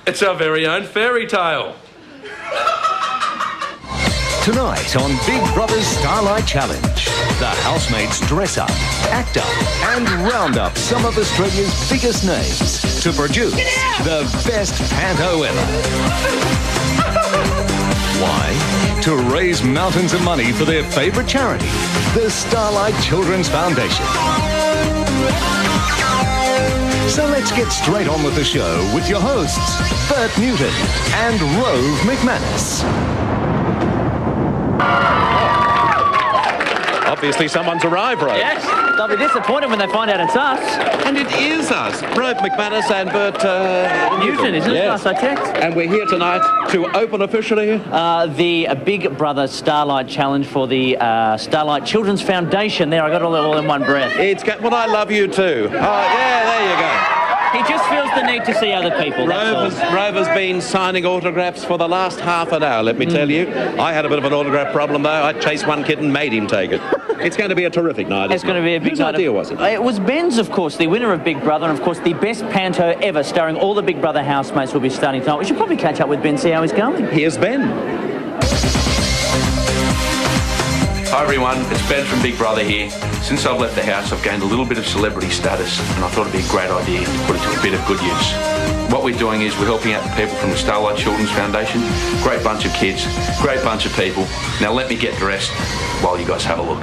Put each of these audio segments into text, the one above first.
It's our very own fairy tale. Tonight on Big Brother's Starlight Challenge, the housemates dress up, act up and round up some of Australia's biggest names to produce the best panto ever. Why? To raise mountains of money for their favourite charity, the Starlight Children's Foundation. So let's get straight on with the show with your hosts, Bert Newton and Rove McManus. Obviously someone's arrived, Rove. Yes, they'll be disappointed when they find out it's us. And it is us, Rove McManus and Bert Newton, isn't it? Yes. Last I checked. And we're here tonight to open officially The Big Brother Starlight Challenge for the Starlight Children's Foundation. There, I got it all in one breath. Well, I love you too. Oh, yeah, there you go. He just feels the need to see other people, that's all. Rove has been signing autographs for the last half an hour, let me tell you. I had a bit of an autograph problem, though. I chased one kid and made him take it. It's going to be a terrific night, It's going to be a big Whose night. idea was it? It was Ben's, of course, the winner of Big Brother, and, of course, the best panto ever, starring all the Big Brother housemates will be starting tonight. We should probably catch up with Ben, see how he's going. Here's Ben. Hi everyone, it's Ben from Big Brother here. Since I've left the house, I've gained a little bit of celebrity status, and I thought it'd be a great idea to put it to a bit of good use. What we're doing is we're helping out the people from the Starlight Children's Foundation. Great bunch of kids, great bunch of people. Now let me get dressed while you guys have a look.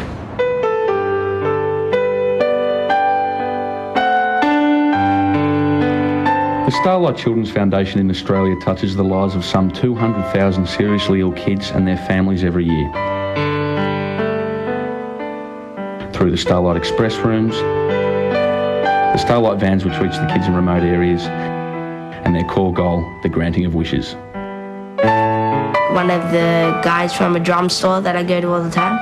The Starlight Children's Foundation in Australia touches the lives of some 200,000 seriously ill kids and their families every year. Through the Starlight Express rooms, the Starlight vans which reach the kids in remote areas, and their core goal, the granting of wishes. One of the guys from a drum store that I go to all the time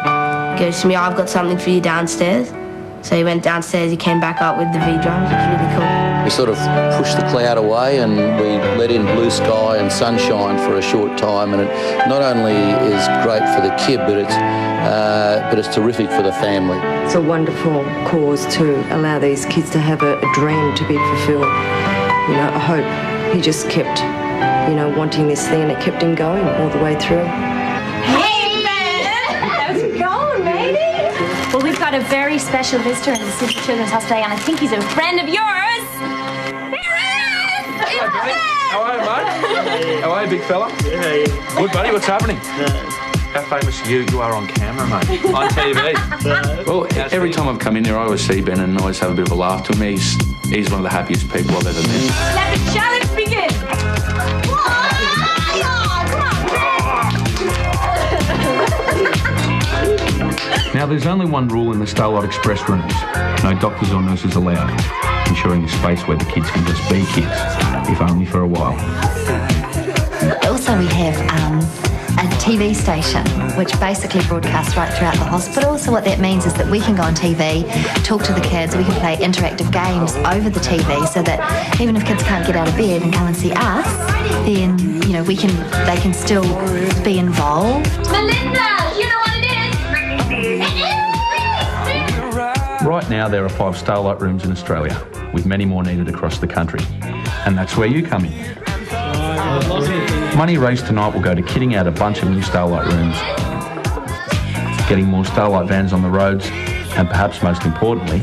goes to me, I've got something for you downstairs. So he went downstairs, he came back up with the V-drums. It's really cool. We sort of pushed the cloud away and we let in blue sky and sunshine for a short time, and it not only is great for the kid, but it's terrific for the family. It's a wonderful cause to allow these kids to have a dream to be fulfilled. You know, I hope he just kept, wanting this thing, and it kept him going all the way through. Hey, man! How's it going, matey? Well, we've got a very special visitor in the City Children's Hospital, and I think he's a friend of yours. Here he is! How are you, mate? How are you, big fella? Yeah. Good, buddy, what's happening? How famous you are on camera, mate? On TV. Well, every time I've come in here, I always see Ben and I always have a bit of a laugh to him. He's one of the happiest people I've ever met. Let the challenge begin! Now, there's only one rule in the Starlight Express rooms. No doctors or nurses allowed, ensuring a space where the kids can just be kids, if only for a while. Also, we have a TV station which basically broadcasts right throughout the hospital. So what that means is that we can go on TV, talk to the kids, we can play interactive games over the TV, so that even if kids can't get out of bed and come and see us, then they can still be involved. Melinda, you know what it is? Right now, there are 5 Starlight rooms in Australia, with many more needed across the country. And that's where you come in. Money raised tonight will go to kitting out a bunch of new Starlight rooms, getting more Starlight vans on the roads, and perhaps most importantly,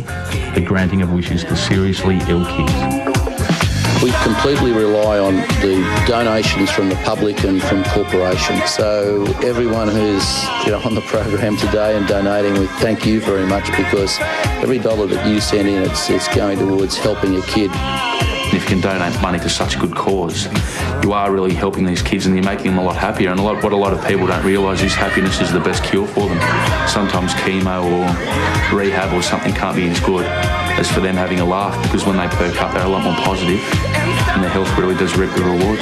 the granting of wishes to seriously ill kids. We completely rely on the donations from the public and from corporations. So everyone who's on the program today and donating, we thank you very much, because every dollar that you send in, it's going towards helping a kid. If you can donate money to such a good cause, you are really helping these kids and you're making them a lot happier. And what a lot of people don't realise is happiness is the best cure for them. Sometimes chemo or rehab or something can't be as good as for them having a laugh, because when they perk up, they're a lot more positive and their health really does reap the rewards.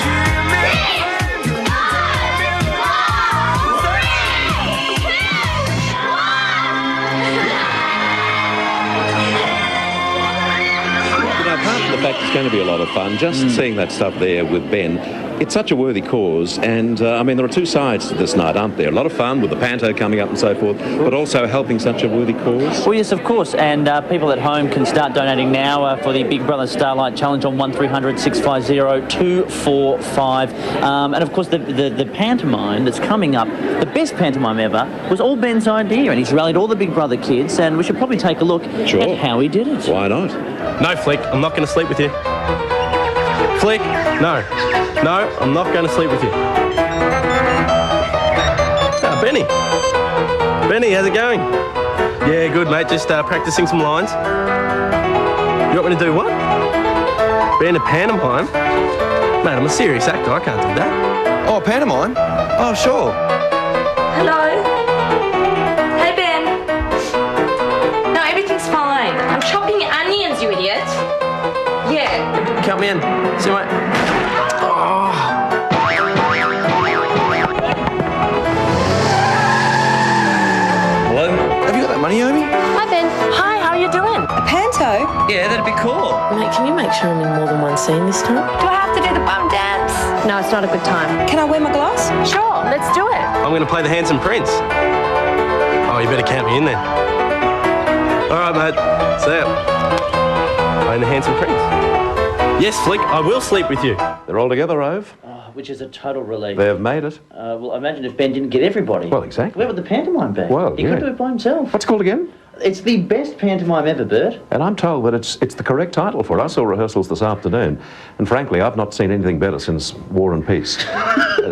the fact it's going to be a lot of fun. Just seeing that stuff there with Ben, it's such a worthy cause. And, I mean, there are two sides to this night, aren't there? A lot of fun with the panto coming up and so forth, but also helping such a worthy cause. Well, yes, of course. And people at home can start donating now for the Big Brother Starlight Challenge on 1300 650 245. And, of course, the pantomime that's coming up, the best pantomime ever, was all Ben's idea. And he's rallied all the Big Brother kids. And we should probably take a look at how he did it. Why not? No, Flick, I'm not going to sleep with you. Flick, no. No, I'm not going to sleep with you. Ah, Benny. Benny, how's it going? Yeah, good, mate. Just practicing some lines. You want me to do what? Be in a pantomime? Mate, I'm a serious actor. I can't do that. Oh, pantomime? Oh, sure. Hello? Hey, Ben. No, everything's fine. I'm chopping onions, you idiot. Yeah. Count me in. See you, mate. Oh. Hello? Have you got that money, Omi? Hi, Ben. Hi, how are you doing? A panto? Yeah, that'd be cool. Mate, can you make sure I'm in more than one scene this time? Do I have to do the bum dance? No, it's not a good time. Can I wear my glass? Sure, let's do it. I'm going to play the handsome prince. Oh, you better count me in then. All right, mate. See ya. Playing the handsome prince. Yes, Flick, I will sleep with you. They're all together, Ove. Which is a total relief. They've made it. Well, imagine if Ben didn't get everybody. Well, exactly. Where would the pantomime be? Well, he could do it by himself. What's it called again? It's the best pantomime ever, Bert. And I'm told that it's the correct title for it. I saw rehearsals this afternoon, and frankly, I've not seen anything better since War and Peace,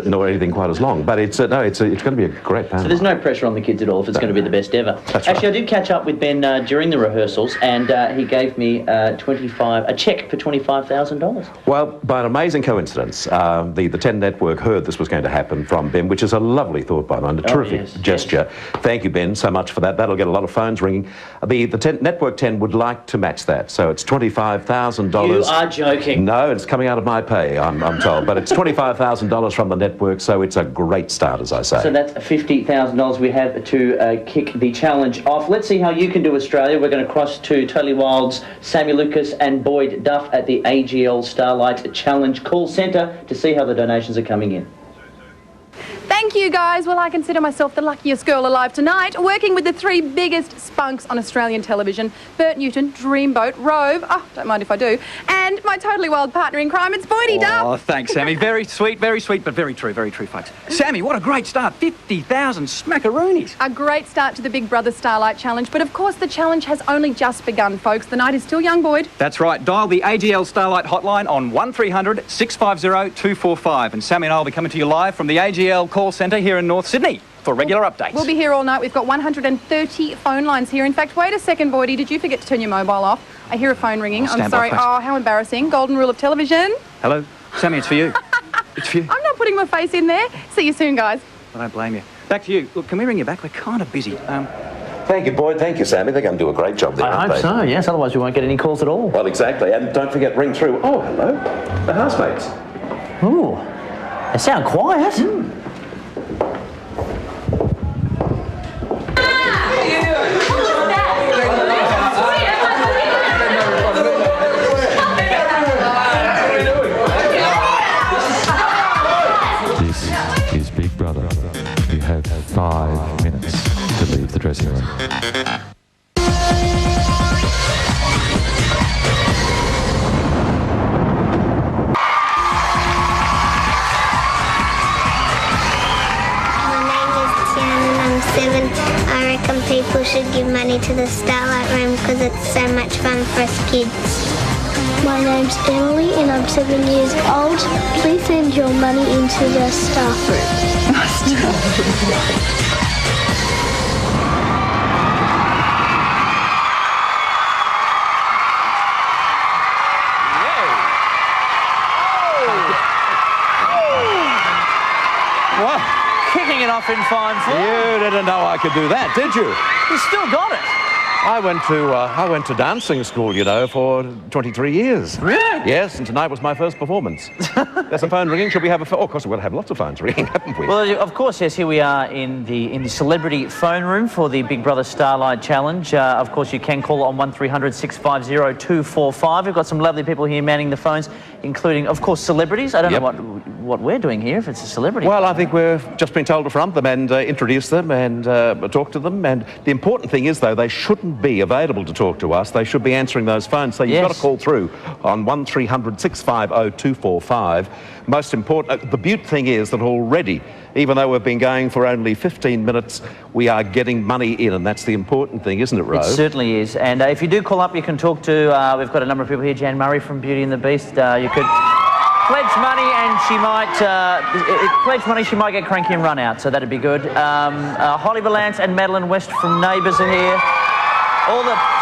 nor anything quite as long. But it's going to be a great pantomime. So there's no pressure on the kids at all if it's going to be the best ever. That's Actually, right. I did catch up with Ben during the rehearsals, and he gave me a cheque for $25,000. Well, by an amazing coincidence, the 10 Network heard this was going to happen from Ben, which is a lovely thought by mine, a terrific gesture. Yes. Thank you, Ben, so much for that. That'll get a lot of phones ringing. The Network 10 would like to match that, so it's $25,000. You are joking. No, it's coming out of my pay, I'm told. But it's $25,000 from the network, so it's a great start, as I say. So that's $50,000 we have to kick the challenge off. Let's see how you can do, Australia. We're going to cross to Totally Wild's Sammy Lucas and Boyd Duff at the AGL Starlight Challenge call centre to see how the donations are coming in. Thank you, guys. Well, I consider myself the luckiest girl alive tonight, working with the three biggest spunks on Australian television, Bert Newton, Dreamboat, Rove, don't mind if I do, and my Totally Wild partner in crime, it's Boydie Duff. Oh, thanks, Sammy. Very sweet, but very true, folks. Sammy, what a great start. 50,000 smackaroonies. A great start to the Big Brother Starlight Challenge, but of course the challenge has only just begun, folks. The night is still young, Boyd. That's right. Dial the AGL Starlight hotline on 1300 650 245, and Sammy and I will be coming to you live from the AGL call centre here in North Sydney for regular updates. We'll be here all night. We've got 130 phone lines here. In fact, wait a second, Boydie. Did you forget to turn your mobile off? I hear a phone ringing. I'm sorry. Oh, how embarrassing. Golden rule of television. Hello? Sammy, it's for you. It's for you. I'm not putting my face in there. See you soon, guys. I don't blame you. Back to you. Look, can we ring you back? We're kind of busy. Thank you, Boyd. Thank you, Sammy. They're going to do a great job there, I hope so, yes. Otherwise we won't get any calls at all. Well, exactly. And don't forget, ring through. Oh, hello. The housemates. Ooh. They sound quiet. This is Big Brother. You have 5 minutes to leave the dressing room. I reckon people should give money to the Starlight Room because it's so much fun for us kids. My name's Emily and I'm 7 years old. Please send your money into the staff room. Kicking it off in fine form. You didn't know I could do that, did you? You still got it. I went to dancing school, you know, for 23 years. Really? Yes, and tonight was my first performance. There's a phone ringing. Should we have a phone? Oh, of course, we'll have lots of phones ringing, haven't we? Well, of course, yes. Here we are in the celebrity phone room for the Big Brother Starlight Challenge. Of course, you can call on 1300 650 245. We've got some lovely people here manning the phones, including, of course, celebrities. I don't know what we're doing here if it's a celebrity. Well, I think we've just been told to front them and introduce them and talk to them. And the important thing is, though, they shouldn't be available to talk to us. They should be answering those phones. So you've got to call through on 1300 650 245. Most important, the beaut thing is that already, even though we've been going for only 15 minutes, we are getting money in, and that's the important thing, isn't it, Rove? It certainly is. And if you do call up, you can talk to, we've got a number of people here. Jan Murray from Beauty and the Beast. You could pledge money and she might, she might get cranky and run out, so that'd be good. Holly Valance and Madeline West from Neighbours are here.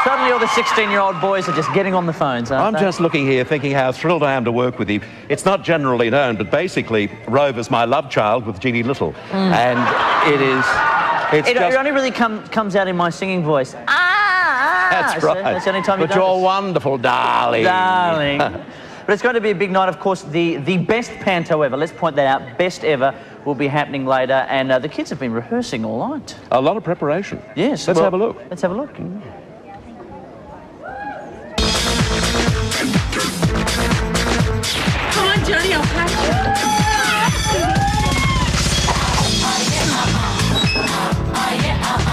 Suddenly all the 16-year-old boys are just getting on the phones, aren't they? I'm just looking here thinking how thrilled I am to work with you. It's not generally known, but basically Rove is my love child with Jeannie Little. And it only really comes out in my singing voice. That's right. That's the only time but you're wonderful, darling. Darling. But it's going to be a big night, of course. The best panto ever, let's point that out, best ever, will be happening later. And the kids have been rehearsing all night. A lot of preparation. Yes. Let's have a look. Let's have a look. Come on, Johnny, I'll catch you.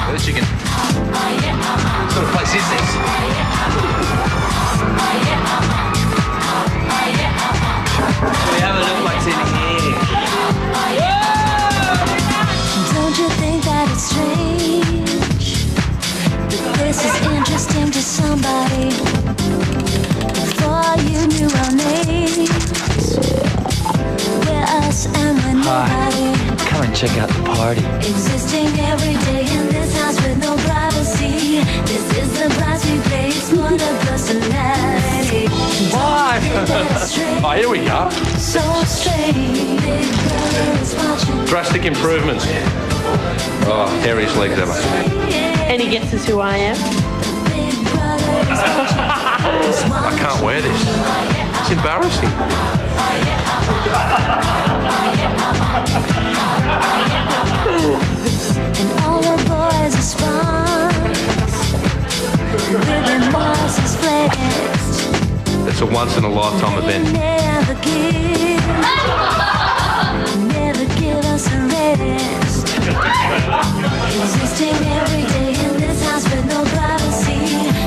Where's the chicken? What sort of place is this? We have a look what's in here. Don't you think that it's strange that this is interesting to somebody? Before you knew our names, we're us and we're nobody. Come and check out the party. Existing every day in this house with no privacy. This is the price we pay for the personality. Why? Oh, here we are. So strange. Big Brother is watching. Drastic improvements. Oh, hairiest legs ever. And he guesses who I am. I can't wear this. It's embarrassing. And all the boys are sparks. Living Mars is flexed. It's a once-in-a-lifetime event. Never give us a rest. Existing every day in this house with no privacy.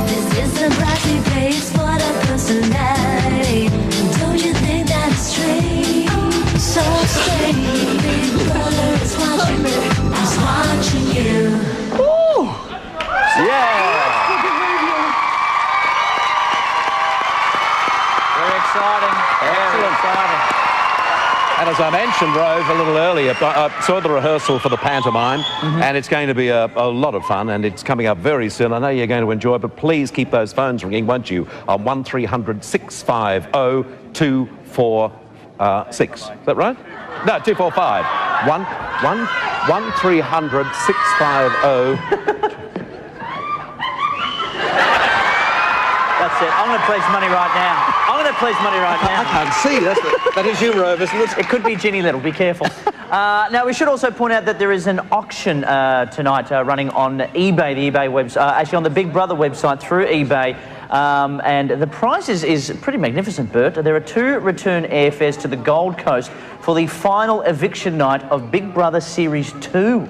This is the price we pay for the personality. Don't you think that's strange? So strange. Big Brother is watching you. He's watching you. Ooh. Yeah. Very exciting. Very exciting. And as I mentioned, Rove, a little earlier, I saw the rehearsal for the pantomime, and it's going to be a lot of fun, and it's coming up very soon. I know you're going to enjoy it, but please keep those phones ringing, won't you? On 1300 650 246. Is that right? No, 245. 1300 650. That's it. I'm going to pledge money right now. I'm going to pledge money right now. I can't see. That is you, Rove, isn't it? It could be Ginny Little. Be careful. Now, we should also point out that there is an auction tonight running on eBay, the eBay website, actually on the Big Brother website through eBay. And the prize is pretty magnificent, Bert. There are 2 return airfares to the Gold Coast for the final eviction night of Big Brother Series 2.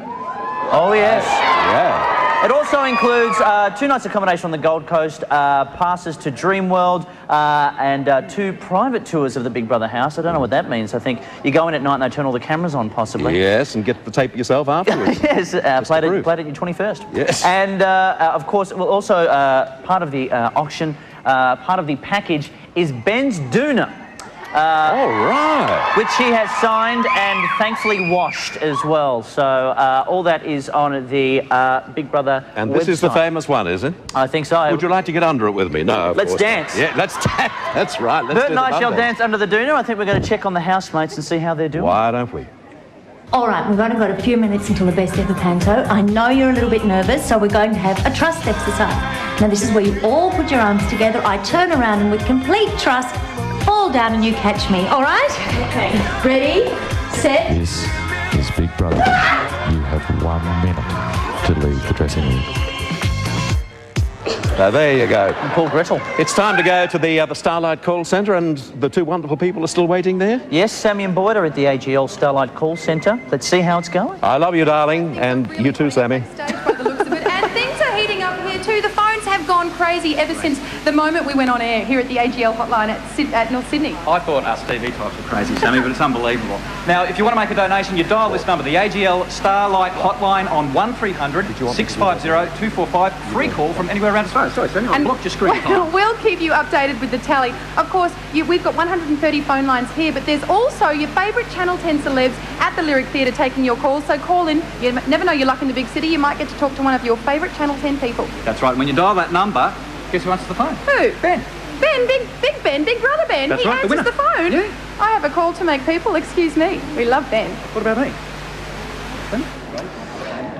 Oh, yes. Yeah. It also includes 2 nights accommodation on the Gold Coast, passes to Dreamworld, and 2 private tours of the Big Brother house. I don't know what that means. I think you go in at night and they turn all the cameras on, possibly. Yes, and get the tape yourself afterwards. Yes, played at your 21st. Yes. And, of course, well, also part of the auction, part of the package is Ben's doona. All right. Which he has signed and thankfully washed as well. So all that is on the Big Brother And this website. is the famous one, is it? I think so. Would you like to get under it with me? No, of Let's course dance. not. Yeah, let's dance. That's right. Let's Bert do and I the shall bum dance under the doona. I think we're going to check on the housemates and see how they're doing. Why don't we? All right, we've only got a few minutes until the best ever panto. I know you're a little bit nervous, so we're going to have a trust exercise. Now, this is where you all put your arms together. I turn around and with complete trust, fall down and you catch me, all right? Okay. Ready, set. This is Big Brother. You have 1 minute to leave the dressing room. There you go. And Paul Gretel. It's time to go to the Starlight call centre, and the two wonderful people are still waiting there. Yes, Sammy and Boyd are at the AGL Starlight call centre. Let's see how it's going. I love you, darling, and you too, Sammy. Stage by the looks of it. And things are heating up here too. The phones have gone crazy ever since the moment we went on air here at the AGL hotline at North Sydney. I thought us TV types were crazy, Sammy, but it's unbelievable. Now, if you want to make a donation, you dial this number, the AGL Starlight hotline on 1300 650 245. Free call from anywhere around Australia. Sorry, Sammy, I blocked your screen. We'll keep you updated with the tally. Of course, we've got 130 phone lines here, but there's also your favourite Channel 10 celebs at the Lyric Theatre taking your calls. So call in. You never know your luck in the big city. You might get to talk to one of your favourite Channel 10 people. That's right. When you dial that number, guess who answers the phone? Who? Ben. Ben, Big Ben, Big Brother Ben. That's he right, answers the phone. Yeah. I have a call to make, people. Excuse me. We love Ben. What about me?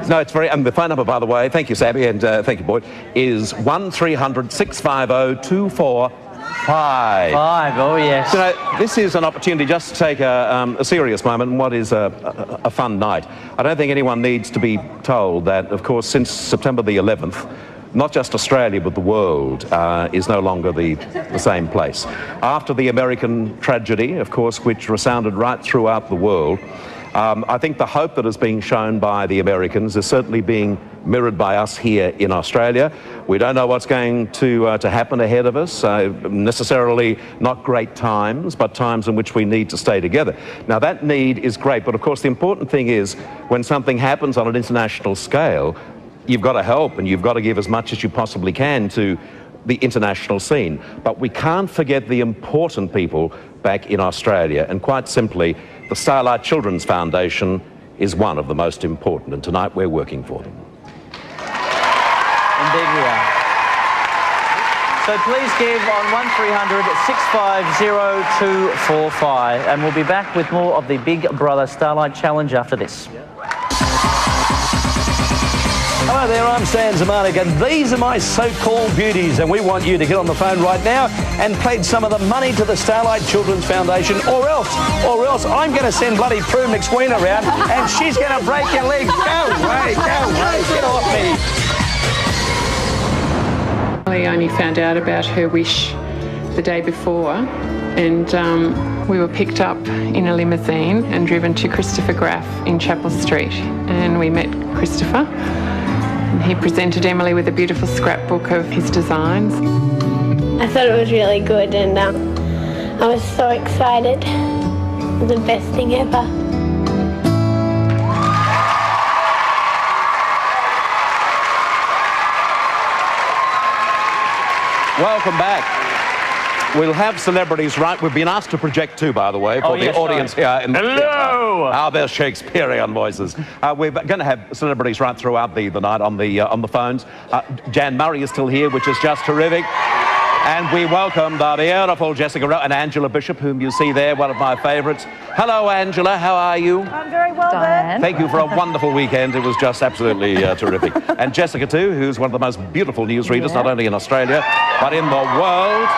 No, it's very... And the phone number, by the way, thank you, Sammy, and thank you, Boyd, is 1300 650 245. Oh, yes. You know, this is an opportunity just to take a serious moment in what is a fun night. I don't think anyone needs to be told that, of course, since September the 11th, not just Australia, but the world is no longer the same place. After the American tragedy, of course, which resounded right throughout the world, I think the hope that is being shown by the Americans is certainly being mirrored by us here in Australia. We don't know what's going to happen ahead of us, necessarily not great times, but times in which we need to stay together. Now, that need is great, but of course the important thing is when something happens on an international scale, you've got to help and you've got to give as much as you possibly can to the international scene. But we can't forget the important people back in Australia, and quite simply, the Starlight Children's Foundation is one of the most important, and tonight we're working for them. Indeed we are. So please give on 1300 650 245, and we'll be back with more of the Big Brother Starlight Challenge after this. Hello there, I'm Stan Zemanek, and these are my so-called beauties, and we want you to get on the phone right now and pledge some of the money to the Starlight Children's Foundation, or else I'm going to send bloody Prue McSween around and she's going to break your legs. Go away, get off me. I only found out about her wish the day before, and we were picked up in a limousine and driven to Christopher Graff in Chapel Street, and we met Christopher. He presented Emily with a beautiful scrapbook of his designs. I thought it was really good, and I was so excited. It was the best thing ever. Welcome back. We'll have celebrities, right? We've been asked to project too, by the way, for the audience here in the Hello! Our best Shakespearean voices. We're going to have celebrities right throughout the night on the phones. Jan Murray is still here, which is just terrific. And we welcome the beautiful Jessica Rowe and Angela Bishop, whom you see there, one of my favourites. Hello, Angela. How are you? I'm very well, Ben. Thank you for a wonderful weekend. It was just absolutely terrific. And Jessica, too, who's one of the most beautiful newsreaders, not only in Australia, but in the world.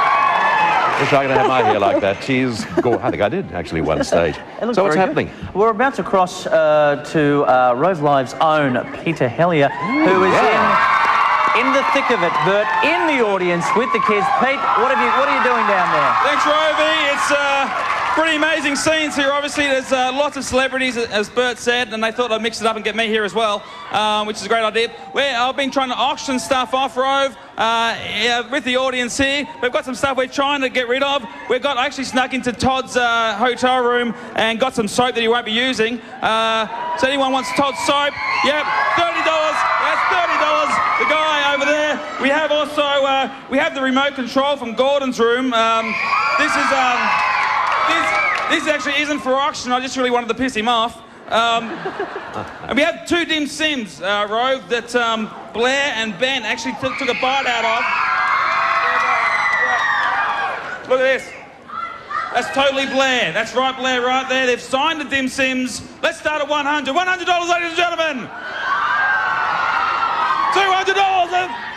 Wish I could have my hair like that. She's I think I did, actually, one stage. So what's happening? We're about to cross to Rove Live's own Peter Hellier, who is in the thick of it, Bert, in the audience with the kids. Pete, what are you doing down there? Thanks, Rovey. It's pretty amazing scenes here. Obviously, there's lots of celebrities, as Bert said, and they thought I'd mix it up and get me here as well, which is a great idea. I've been trying to auction stuff off, Rove, with the audience here. We've got some stuff we're trying to get rid of. I actually snuck into Todd's hotel room and got some soap that he won't be using. So anyone wants Todd's soap? Yep, $30. That's $30. The guy over there. We have also we have the remote control from Gordon's room. This actually isn't for auction. I just really wanted to piss him off. And we have two dim sims, Rove, that Blair and Ben actually took a bite out of. Look at this. That's totally Blair. That's right, Blair, right there. They've signed the dim sims. Let's start at $100. $100, ladies and gentlemen. $200.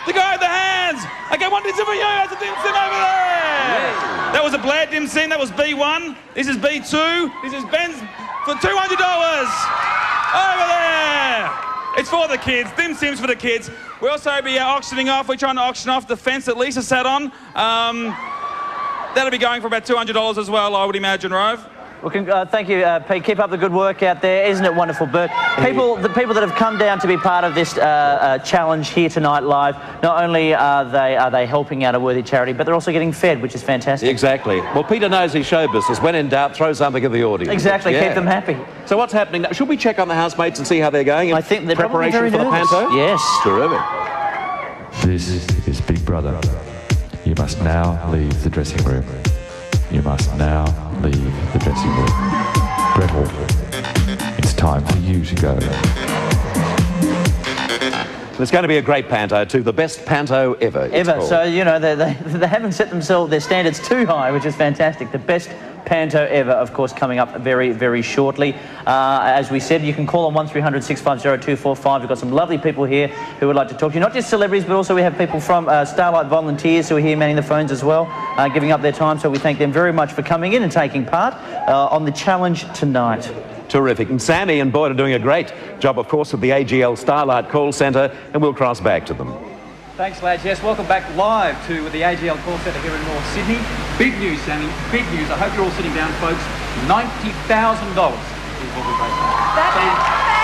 The guy with the hands. Okay, one dim sim for you. That's a dim sim over there. That was a Blair Dim Sim. That was B1. This is B2. This is Ben's for $200. Over there. It's for the kids. Dim Sims for the kids. We'll also be auctioning off. We're trying to auction off the fence that Lisa sat on. That'll be going for about $200 as well, I would imagine, Rove. Well, thank you, Pete. Keep up the good work out there. Isn't it wonderful, Bert? The people that have come down to be part of this challenge here tonight live, not only are they helping out a worthy charity, but they're also getting fed, which is fantastic. Exactly. Well, Peter knows his show business. When in doubt, throw something at the audience. Exactly. Yeah. Keep them happy. So what's happening now? Should we check on the housemates and see how they're going? I think they're preparation probably very for nervous. the panto? Yes. Terrific. This is Big Brother. You must now leave the dressing room. You must now leave the dressing room. Gretel, it's time for you to go. It's going to be a great panto too, the best panto ever. So, you know, they haven't set themselves their standards too high, which is fantastic. The best panto ever, of course, coming up very, very shortly. As we said, you can call on 1300 650 245. We've got some lovely people here who would like to talk to you. Not just celebrities, but also we have people from Starlight volunteers who are here manning the phones as well, giving up their time. So we thank them very much for coming in and taking part on the challenge tonight. Terrific. And Sammy and Boyd are doing a great job, of course, at the AGL Starlight call centre, and we'll cross back to them. Thanks, lads. Yes, welcome back live to the AGL call centre here in North Sydney. Big news, Sammy. Big news. I hope you're all sitting down, folks. $90,000 is what we're basing on. That is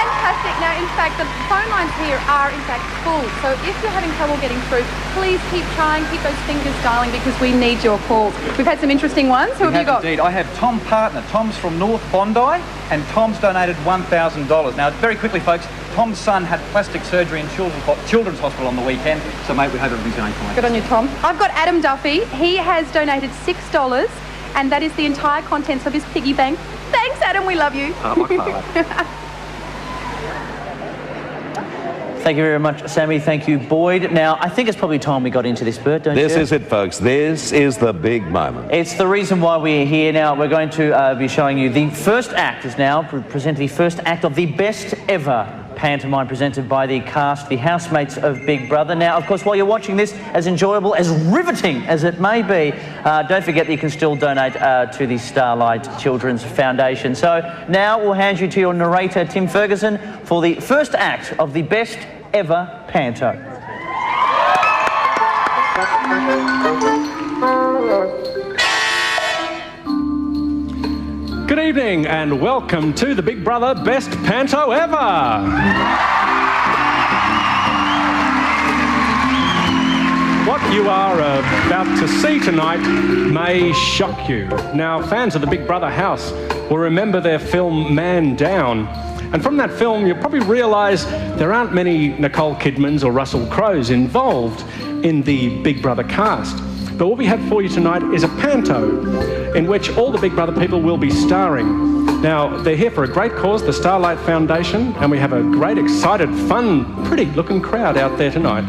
fantastic. Now, in fact, the phone lines here are, in fact, full. So if you're having trouble getting through, please keep trying, keep those fingers dialing, because we need your calls. We've had some interesting ones. Who have you got? Indeed. I have Tom Partner. Tom's from North Bondi, and Tom's donated $1,000. Now, very quickly, folks, Tom's son had plastic surgery in Children's Hospital on the weekend, so, mate, we hope everything's going fine. Good on you, Tom. I've got Adam Duffy. He has donated $6, and that is the entire contents of his piggy bank. Thanks, Adam. We love you. Thank you very much, Sammy. Thank you, Boyd. Now, I think it's probably time we got into this, Bert, don't you? This is it, folks. This is the big moment. It's the reason why we're here now. We're going to be showing you the first act is now, present the first act of the best ever pantomime presented by the cast, the housemates of Big Brother. Now, of course, while you're watching this, as enjoyable, as riveting as it may be, don't forget that you can still donate to the Starlight Children's Foundation. So now we'll hand you to your narrator, Tim Ferguson, for the first act of the best ever panto. Good evening and welcome to the Big Brother Best Panto Ever! What you are about to see tonight may shock you. Now, fans of the Big Brother house will remember their film Man Down. And from that film, you'll probably realise there aren't many Nicole Kidmans or Russell Crowes involved in the Big Brother cast. But what we have for you tonight is a panto in which all the Big Brother people will be starring. Now, they're here for a great cause, the Starlight Foundation, and we have a great, excited, fun, pretty-looking crowd out there tonight.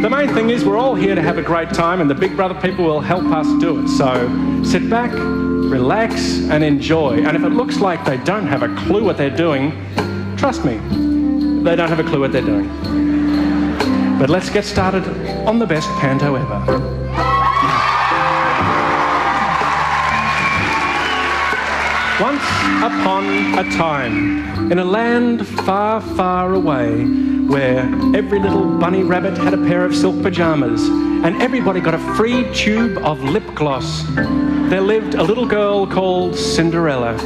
The main thing is we're all here to have a great time, and the Big Brother people will help us do it. So sit back, relax, and enjoy. And if it looks like they don't have a clue what they're doing, trust me, they don't have a clue what they're doing. But let's get started on the best panto ever. Once upon a time, in a land far, far away, where every little bunny rabbit had a pair of silk pajamas and everybody got a free tube of lip gloss, there lived a little girl called Cinderella.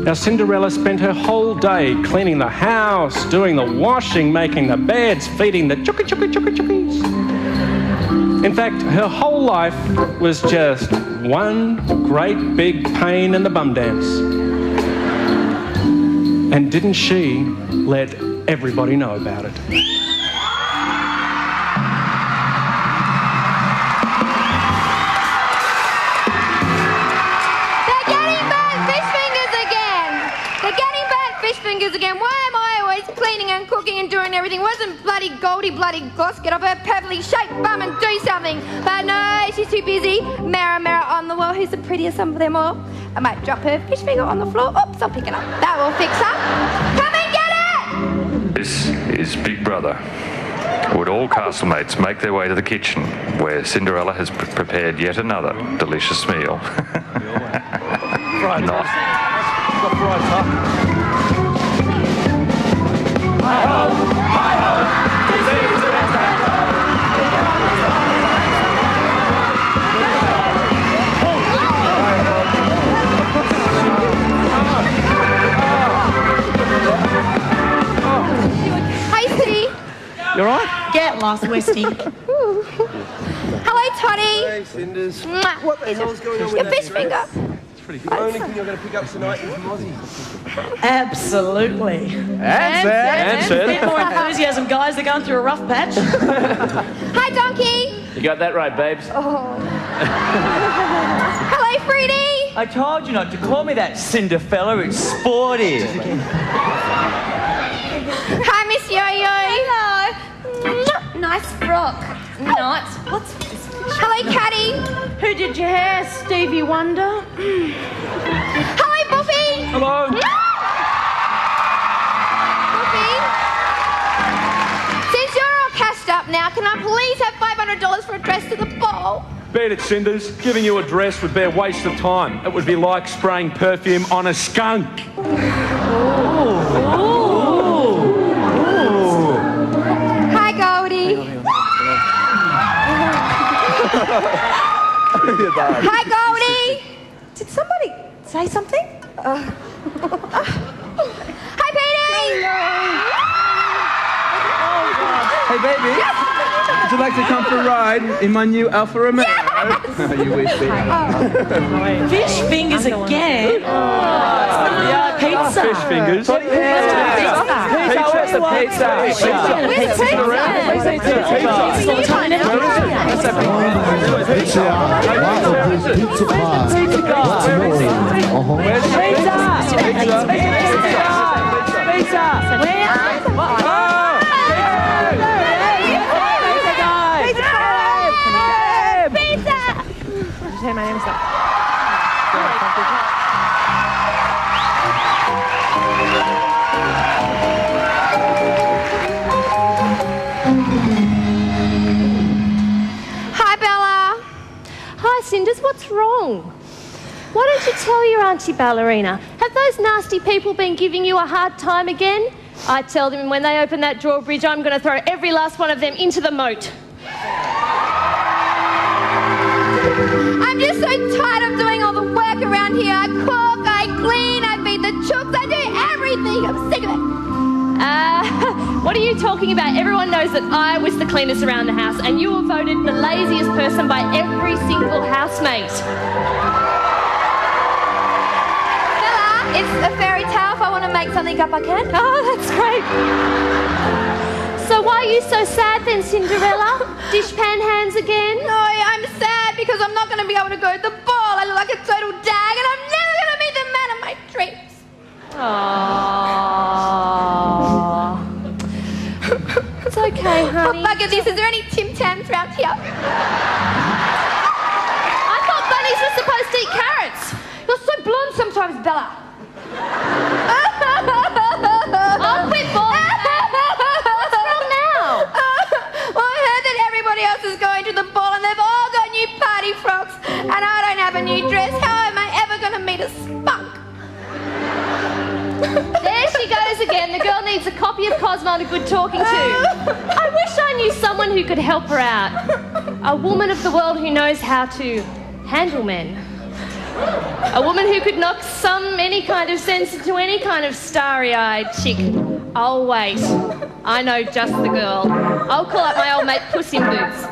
Now, Cinderella spent her whole day cleaning the house, doing the washing, making the beds, feeding the chookies. In fact, her whole life was just one great big pain in the bum dance. And didn't she let everybody know about it? Again, why am I always cleaning and cooking and doing everything? Wasn't bloody Goldie Gloss get off her perfectly shaped bum and do something? But no, she's too busy. Mirror, mirror on the wall, who's the prettiest of them all? I might drop her fish finger on the floor. Oops, I'll pick it up. That will fix her. Come and get it! This is Big Brother. Would all castmates make their way to the kitchen, where Cinderella has prepared yet another delicious meal? Not. Hi, City. You all right? Get lost, Westy. Hello, Toddy. Hey, Cinders. Mwah. What the hell's going on with Your that fish dress? finger. The only thing you're going to pick up tonight is Mozzie. Absolutely. That's A it. bit more enthusiasm, guys. They're going through a rough patch. Hi, Donkey. You got that right, babes. Oh. Hello, Fruity. I told you not to call me that, Cinderfella. It's sportive. Hi, Miss Yo-Yo. Hello. Nice frock. Not. What's this? Hello, Caddy. Who did your hair, Stevie Wonder? Hello, Buffy. Hello. Buffy. Since you're all cashed up now, can I please have $500 for a dress to the ball? Bet it, Cinders. Giving you a dress would be a waste of time. It would be like spraying perfume on a skunk. Hi, Goldie. Hi, Goldie. Did somebody say something? Hi, Petey. Hey, baby. Would you like to come for a ride in my new Alfa Romeo? You wish, baby. Fish fingers again. Yeah, pizza. Fish fingers. Pizza. Where's the pizza? Where's Say my name, stop. Hi, Bella. Hi, Cinders, what's wrong? Why don't you tell your auntie ballerina? Have those nasty people been giving you a hard time again? I tell them when they open that drawbridge, I'm going to throw every last one of them into the moat. I'm just so tired of doing all the work around here. I cook, I clean, I feed the chooks, I do everything. I'm sick of it. What are you talking about? Everyone knows that I was the cleanest around the house, and you were voted the laziest person by every single housemate. Bella, it's a fairy tale. If I want to make something up, I can. Oh, that's great. So why are you so sad then, Cinderella? Dishpan hands again? No, I'm sad because I'm not going to be able to go to the ball. I look like a total dag, and I'm never going to meet the man of my dreams. Aww. It's okay, honey. What bugger this? Is there any Tim Tams around here? I thought bunnies were supposed to eat carrots. You're so blonde sometimes, Bella. I'll quit balling. What's wrong now? Well, I heard that everybody else is going to the ball and they've all got new party frocks, and I don't have a new dress. How am I ever going to meet a spunk? There she goes again. The girl needs a copy of Cosmo and a good talking to. I wish I knew someone who could help her out. A woman of the world who knows how to handle men. A woman who could knock any kind of sense into any kind of starry-eyed chick. I'll wait. I know just the girl. I'll call up my old mate Puss in Boots.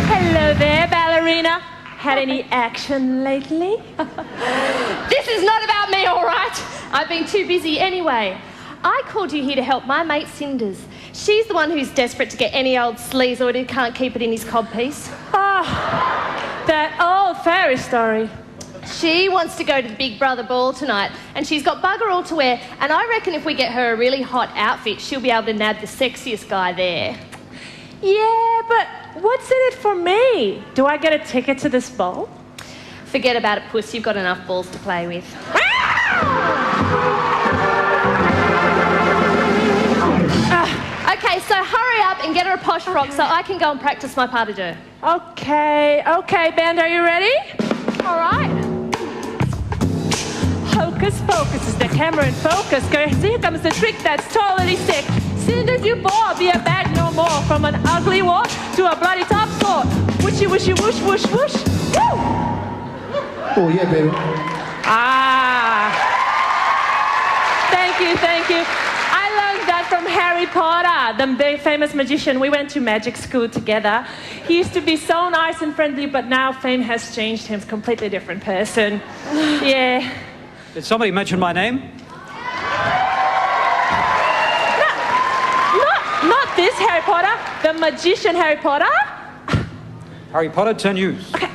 Hello there, ballerina. Had any action lately? This is not about me, all right? I've been too busy anyway. I called you here to help my mate Cinders. She's the one who's desperate to get any old sleazoid who can't keep it in his codpiece. That old fairy story. She wants to go to the Big Brother ball tonight, and she's got bugger all to wear, and I reckon if we get her a really hot outfit, she'll be able to nab the sexiest guy there. Yeah, but what's in it for me? Do I get a ticket to this ball? Forget about it, puss. You've got enough balls to play with. Okay, so hurry up and get her a posh frock so I can go and practice my pas de deux. Okay, band, are you ready? All right. Hocus pocus is the camera in focus. Here comes the trick that's totally sick. Cinder you ball, be a bag no more. From an ugly walk to a bloody top floor. Wishy, wishy, whoosh, whoosh, whoosh. Woo! Oh, yeah, baby. Thank you. I learned that from Harry Potter, the big famous magician. We went to magic school together. He used to be so nice and friendly, but now fame has changed him. He's a completely different person. Yeah. Did somebody mention my name? Not this Harry Potter, the magician Harry Potter. Harry Potter, 10 news. Okay.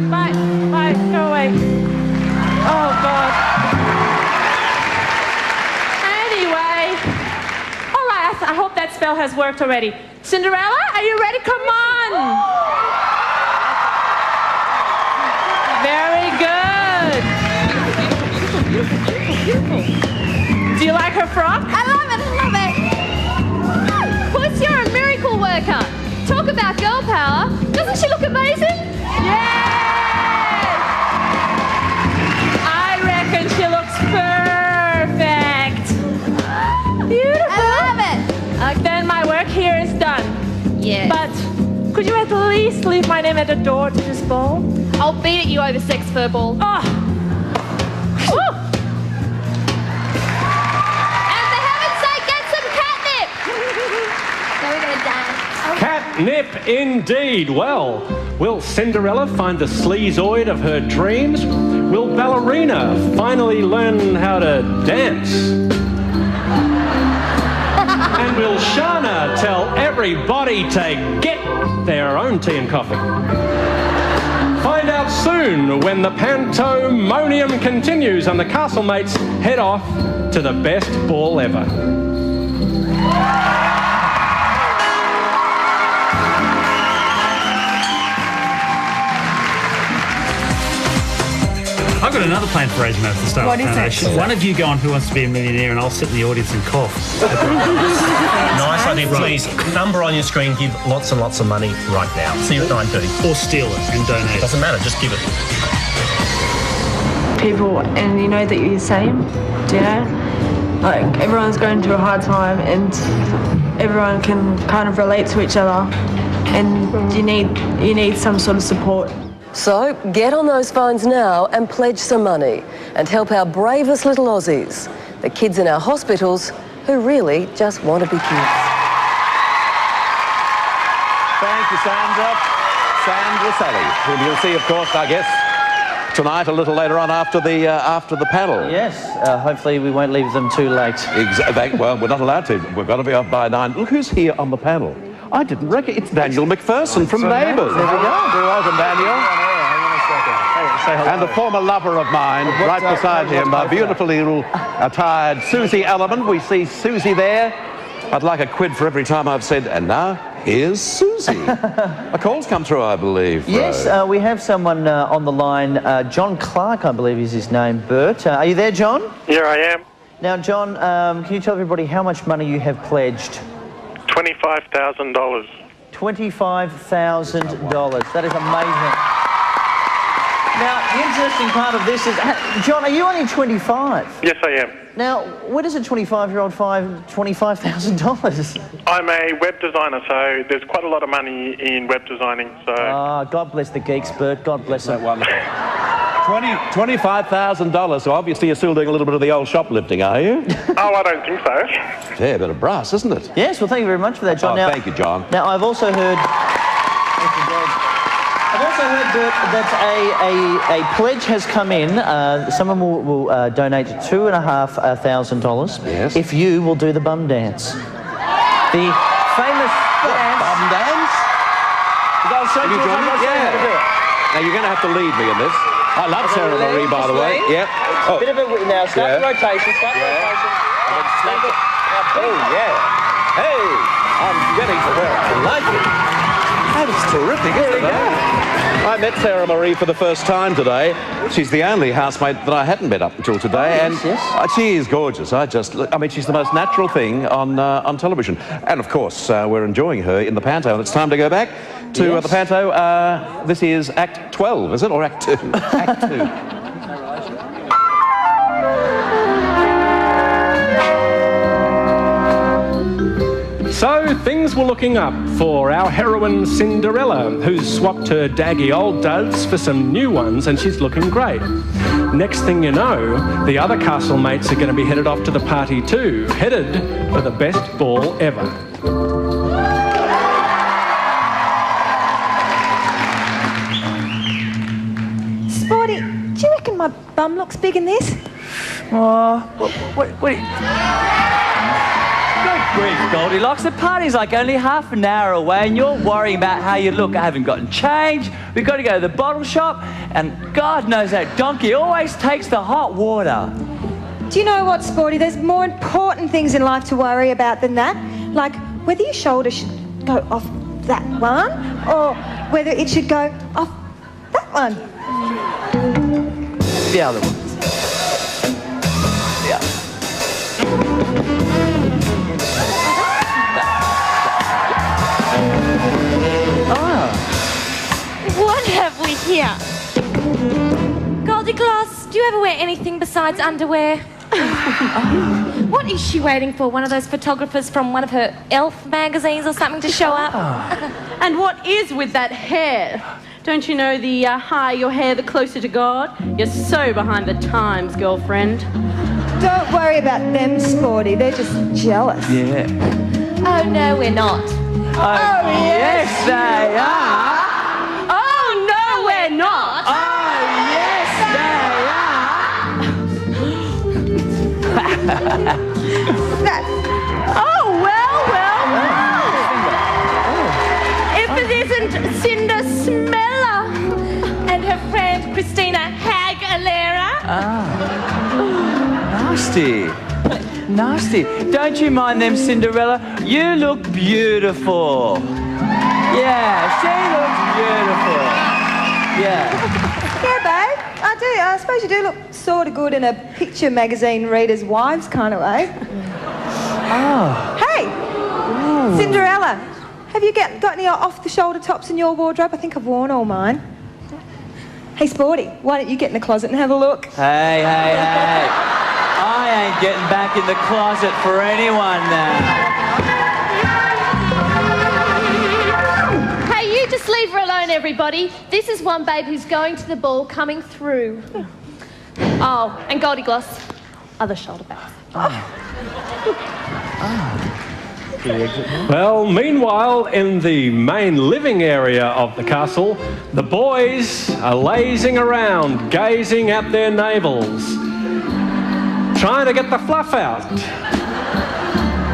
Bye, go away. Oh, God. Anyway. All right, I hope that spell has worked already. Cinderella, are you ready? Come on. Very good. Do you like her frock? I love it. Puss, you're a miracle worker. Talk about girl power. Doesn't she look amazing? Yes! I reckon she looks perfect. Beautiful. I love it. Then my work here is done. Yeah. But could you at least leave my name at the door to this ball? I'll beat at you over sex furball. Oh. And for heaven's sake, get some catnip. So we're going to dance. Catnip indeed. Well, will Cinderella find the sleazoid of her dreams? Will Ballerina finally learn how to dance? And will Shana tell everybody to get their own tea and coffee? Find out soon when the Pantomime continues and the Castlemates head off to the best ball ever. I've got another plan for raising money for the Starlight Foundation. One of you go on Who Wants to Be a Millionaire and I'll sit in the audience and cough. Nice idea. Please, number on your screen, give lots and lots of money right now. See you at 9:30. Or steal it and donate. Doesn't matter, just give it. People, and you know that you're the same, do you know? Like, everyone's going through a hard time and everyone can kind of relate to each other and you need some sort of support. So get on those phones now and pledge some money and help our bravest little Aussies, the kids in our hospitals who really just want to be kids. Thank you, Sandra Sully, whom you'll see, of course, I guess, tonight a little later on after the panel. Yes, hopefully we won't leave them too late. Well, we're not allowed to. We've got to be off by 9. Look who's here on the panel. I didn't reckon. It's Daniel McPherson from Neighbours. There we go. Very welcome, Daniel. And the former lover of mine, right beside him, a beautifully attired Susie Ellerman. We see Susie there. I'd like a quid for every time I've said, and now here's Susie. A call's come through, I believe. Yes, we have someone on the line. John Clark, I believe is his name. Bert, are you there, John? Here I am. Now, John, can you tell everybody how much money you have pledged? $25,000. $25,000. That is amazing. Now, the interesting part of this is, John, are you only 25? Yes, I am. Now, where does a 25-year-old find $25,000? I'm a web designer, so there's quite a lot of money in web designing. So. God bless the geeks, Bert. God bless them. Wonderful. $25,000. So obviously you're still doing a little bit of the old shoplifting, are you? Oh, I don't think so. Yeah, a bit of brass, isn't it? Yes. Well, thank you very much for that, John. Thank you, John. Now, I've also heard. Bert, that a pledge has come in. Someone will donate $2,500. Yes. If you will do the bum dance. The famous dance. Bum dance? I'll show you Yeah. Now, you're going to have to lead me in this. I love Sarah Marie, by the way. Yep. Oh. Bit of a now. Start the rotation. Start the rotation. Oh, yeah. Hey, I'm getting to where I like it. That is terrific, isn't it? I met Sarah Marie for the first time today. She's the only housemate that I hadn't met up until today, and she is gorgeous. I mean, she's the most natural thing on television. And of course, we're enjoying her in the Panto, and it's time to go back to the Panto. This is Act 12, is it, or Act 2? Act 2. So things were looking up for our heroine Cinderella, who's swapped her daggy old duds for some new ones, and she's looking great. Next thing you know, the other castle mates are going to be headed off to the party too, headed for the best ball ever. Sporty, do you reckon my bum looks big in this? Oh, what do you... Good grief, Goldilocks. The party's like only half an hour away and you're worrying about how you look. I haven't gotten change. We've got to go to the bottle shop and God knows that donkey always takes the hot water. Do you know what, Sporty? There's more important things in life to worry about than that. Like whether your shoulder should go off that one or whether it should go off that one. The other one. Yeah. What have we here? Goldilocks, do you ever wear anything besides underwear? What is she waiting for? One of those photographers from one of her elf magazines or something to show up? And what is with that hair? Don't you know the higher your hair, the closer to God? You're so behind the times, girlfriend. Don't worry about them, Sporty. They're just jealous. Yeah. Oh, no, we're not. Oh, yes, they are. Oh, no, we're not. Oh, yes, they are. Oh, well. If it isn't Cinder Smeller and her friend Christina Hag-Alera. Nasty. Don't you mind them, Cinderella? You look beautiful. Yeah, she looks beautiful. Yeah. Yeah, babe. I do. I suppose you do look sort of good in a picture magazine reader's wives kind of way. Oh. Hey, Cinderella, have you got any off-the-shoulder tops in your wardrobe? I think I've worn all mine. Hey, Sporty, why don't you get in the closet and have a look? Hey. I ain't getting back in the closet for anyone now. Hey, you just leave her alone, everybody. This is one babe who's going to the ball coming through. Oh, and Goldilocks, other shoulder bags. Well, meanwhile, in the main living area of the castle, the boys are lazing around, gazing at their navels, trying to get the fluff out.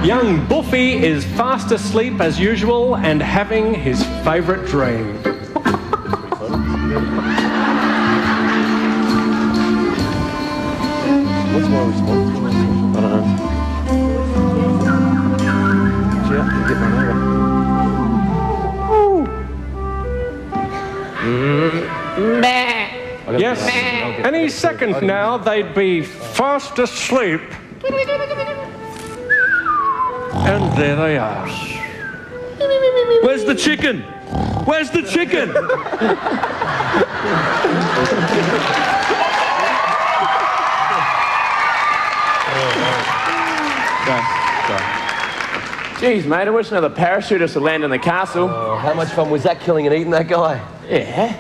Young Buffy is fast asleep as usual and having his favourite dream. What's my response? I don't know. Yeah, you get mine over. Yes, any second now they'd be fast asleep. And there they are. Where's the chicken? Where's the chicken? Jeez, mate, I wish another parachutist would land in the castle. Oh, how much fun was that killing and eating that guy? Yeah.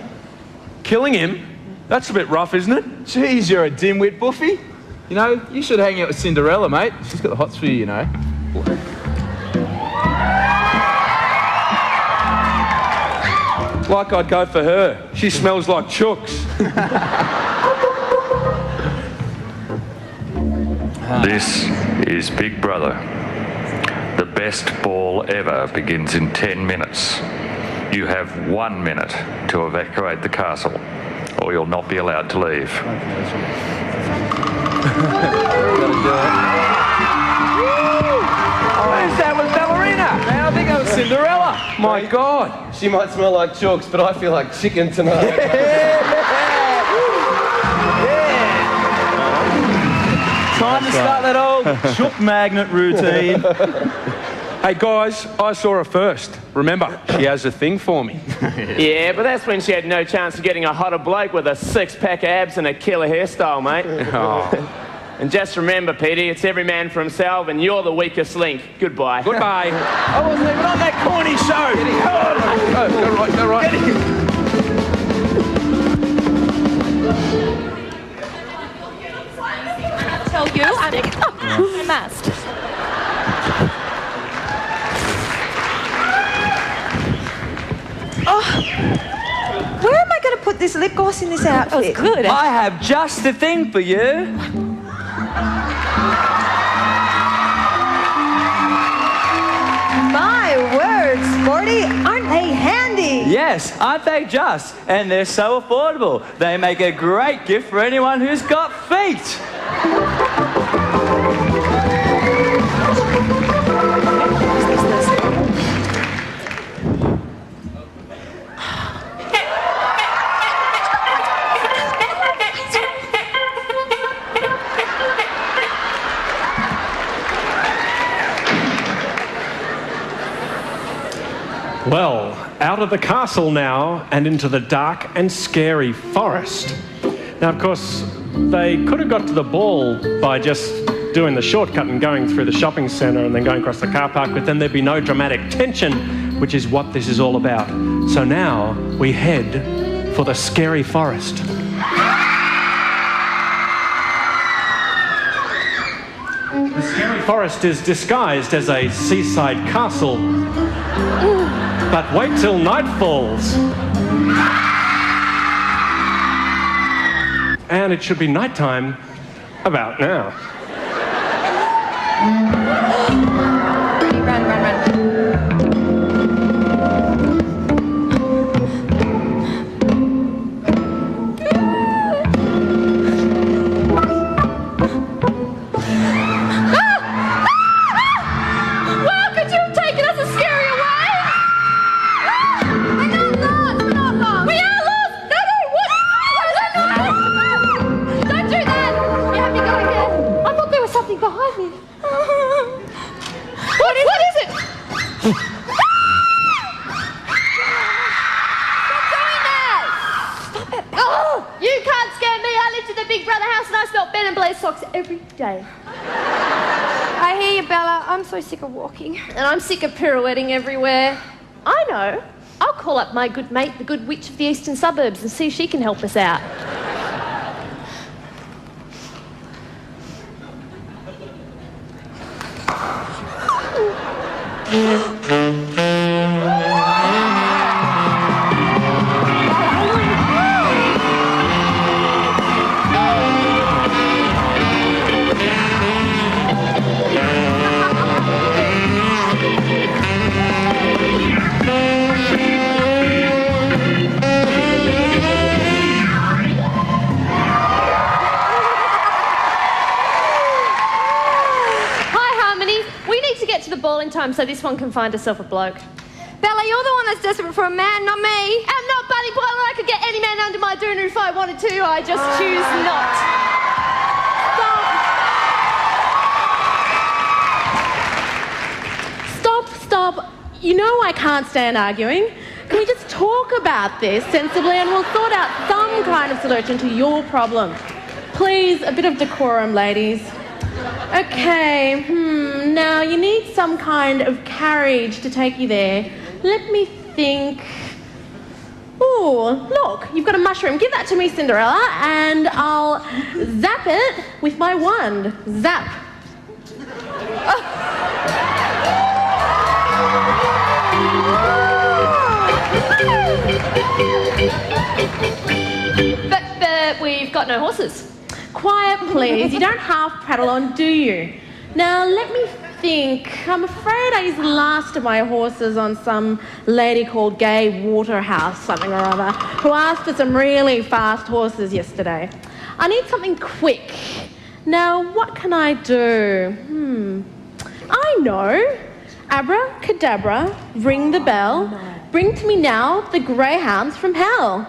Killing him? That's a bit rough, isn't it? Jeez, you're a dimwit, Buffy. You know, you should hang out with Cinderella, mate. She's got the hots for you, you know. Like I'd go for her. She smells like chooks. This is Big Brother. The best ball ever begins in 10 minutes. You have 1 minute to evacuate the castle. or you'll not be allowed to leave. That was ballerina. Man, I think that was Cinderella. My God. She might smell like chalks, but I feel like chicken tonight. Time to start that old chook magnet routine. Hey guys, I saw her first. Remember, she has a thing for me. Yeah, but that's when she had no chance of getting a hotter bloke with a six-pack abs and a killer hairstyle, mate. Oh. And just remember, Petey, it's every man for himself, and you're the weakest link. Goodbye. Goodbye. I wasn't even on that corny show. Go right, go right. Tell you, I must. Oh, where am I going to put this lip gloss in this outfit? That was good. I have just the thing for you. My word, Sporty, aren't they handy? Yes, aren't they just? And they're so affordable. They make a great gift for anyone who's got feet. Well, out of the castle now and into the dark and scary forest. Now, of course, they could have got to the ball by just doing the shortcut and going through the shopping centre and then going across the car park, but then there'd be no dramatic tension, which is what this is all about. So now we head for the scary forest. The scary forest is disguised as a seaside castle. But wait till night falls. And it should be nighttime about now. Run, run, run. Every day. I hear you, Bella. I'm so sick of walking. And I'm sick of pirouetting everywhere. I know. I'll call up my good mate, the good witch of the eastern suburbs, and see if she can help us out. So this one can find herself a bloke. Bella, you're the one that's desperate for a man, not me. I'm not Bunny Boy. I could get any man under my doona if I wanted to. I just choose not. Stop. You know I can't stand arguing. Can we just talk about this sensibly and we'll sort out some kind of solution to your problem? Please, a bit of decorum, ladies. Okay, now you need some kind of carriage to take you there. Let me think. Ooh, look, you've got a mushroom. Give that to me, Cinderella, and I'll zap it with my wand. Zap. But we've got no horses. Quiet, please. You don't half prattle on, do you? Now, let me think. I'm afraid I used the last of my horses on some lady called Gay Waterhouse, something or other, who asked for some really fast horses yesterday. I need something quick. Now, what can I do? I know. Abracadabra, ring the bell. Bring to me now the greyhounds from hell.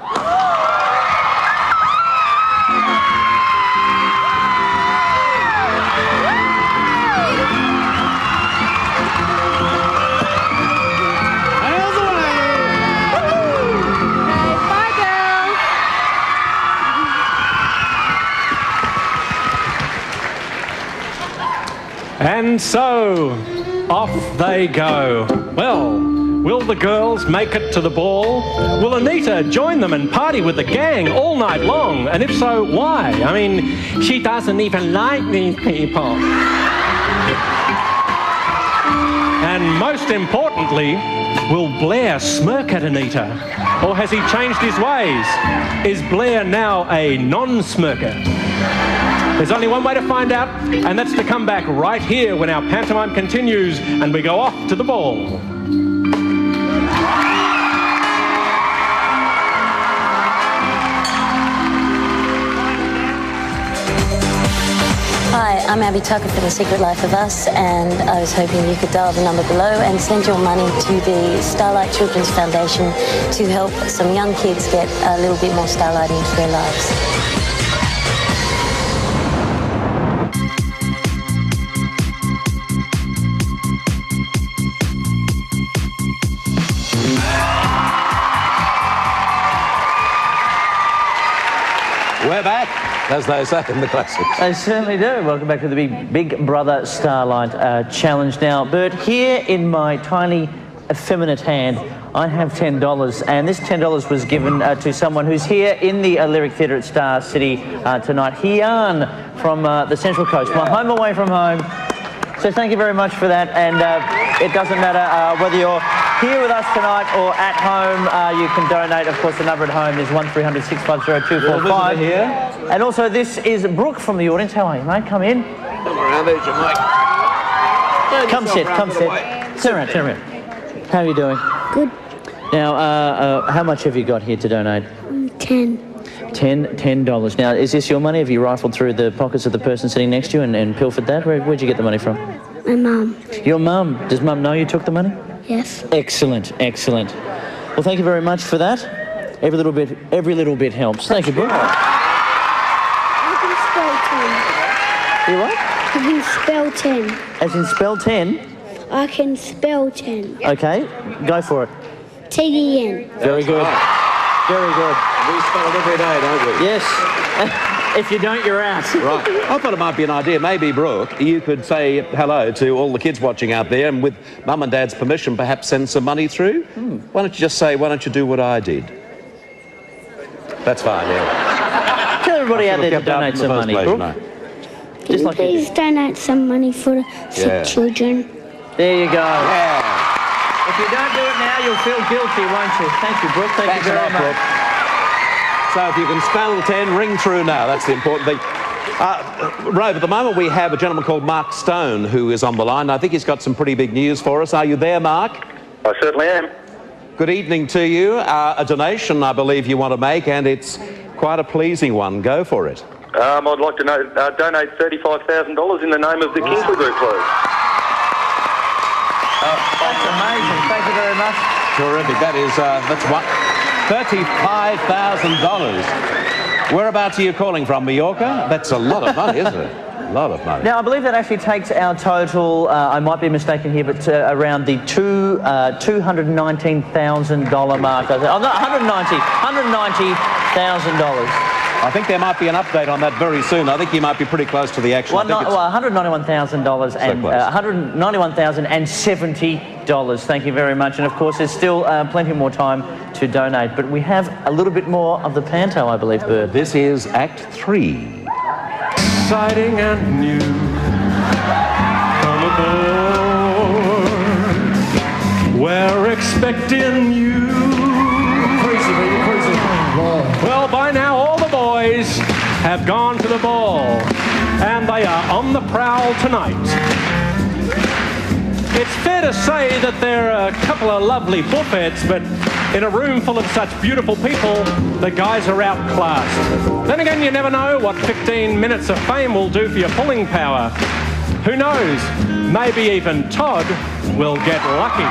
And so, off they go. Well, will the girls make it to the ball? Will Anita join them and party with the gang all night long? And if so, why? I mean, she doesn't even like these people. And most importantly, will Blair smirk at Anita? Or has he changed his ways? Is Blair now a non-smirker? There's only one way to find out, and that's to come back right here when our pantomime continues and we go off to the ball. Hi, I'm Abby Tucker from The Secret Life of Us, and I was hoping you could dial the number below and send your money to the Starlight Children's Foundation to help some young kids get a little bit more Starlight into their lives. We're back, as they say in the classics. They certainly do. Welcome back to the Big Brother Starlight Challenge. Now, Bert, here in my tiny, effeminate hand, I have $10, and this $10 was given to someone who's here in the Lyric Theatre at Star City tonight. Hian from the Central Coast, my home away from home. So thank you very much for that, and it doesn't matter whether you're here with us tonight or at home, you can donate. Of course, the number at home is 1300 650 245. Here. And also, this is Brooke from the audience. How are you, mate? Come in. Come around, there's your mic. Come sit. Turn around. How are you doing? Good. Now, how much have you got here to donate? 10. $10. Now, is this your money? Have you rifled through the pockets of the person sitting next to you and pilfered that? Where'd you get the money from? My mum. Your mum. Does mum know you took the money? Yes. Excellent. Well, thank you very much for that. Every little bit helps. Thank you, Brooke. I can spell 10. You what? I can spell 10. As in spell 10? I can spell 10. Okay, go for it. T-E-N. Very good. Very good. We spell it every day, don't we? Yes. If you don't, you're out. Right. I thought it might be an idea. Maybe, Brooke, you could say hello to all the kids watching out there, and with Mum and Dad's permission, perhaps send some money through. Why don't you just say, why don't you do what I did? That's fine, yeah. Tell everybody out there to donate some money, Brooke. Can you please donate some money for the sick children? There you go. Yeah. If you don't do it now, you'll feel guilty, won't you? Thank you, Brooke. Thank you very much. Brooke. So if you can spell 10, ring through now. That's the important thing. Rove, at the moment we have a gentleman called Mark Stone who is on the line. I think he's got some pretty big news for us. Are you there, Mark? I certainly am. Good evening to you. A donation, I believe you want to make, and it's quite a pleasing one. Go for it. I'd like to donate $35,000 in the name of the Kingsley Group, please. That's amazing. Thank you very much. Terrific. That's what? $35,000. Whereabouts are you calling from, Mallorca? That's a lot of money, isn't it? A lot of money. Now, I believe that actually takes our total, I might be mistaken here, but around the $219,000 mark. Oh, no, $190,000. I think there might be an update on that very soon. I think you might be pretty close to the actual. $191,000 and $191,070. Thank you very much. And of course, there's still plenty more time to donate. But we have a little bit more of the panto, I believe, Bert. This is Act 3. Exciting and new. Come aboard. We're expecting you. Crazy. Well, by now all the boys have gone to the ball, and they are on the prowl tonight. It's fair to say that there are a couple of lovely buffets, but in a room full of such beautiful people, the guys are outclassed. Then again, you never know what 15 minutes of fame will do for your pulling power. Who knows? Maybe even Todd will get lucky.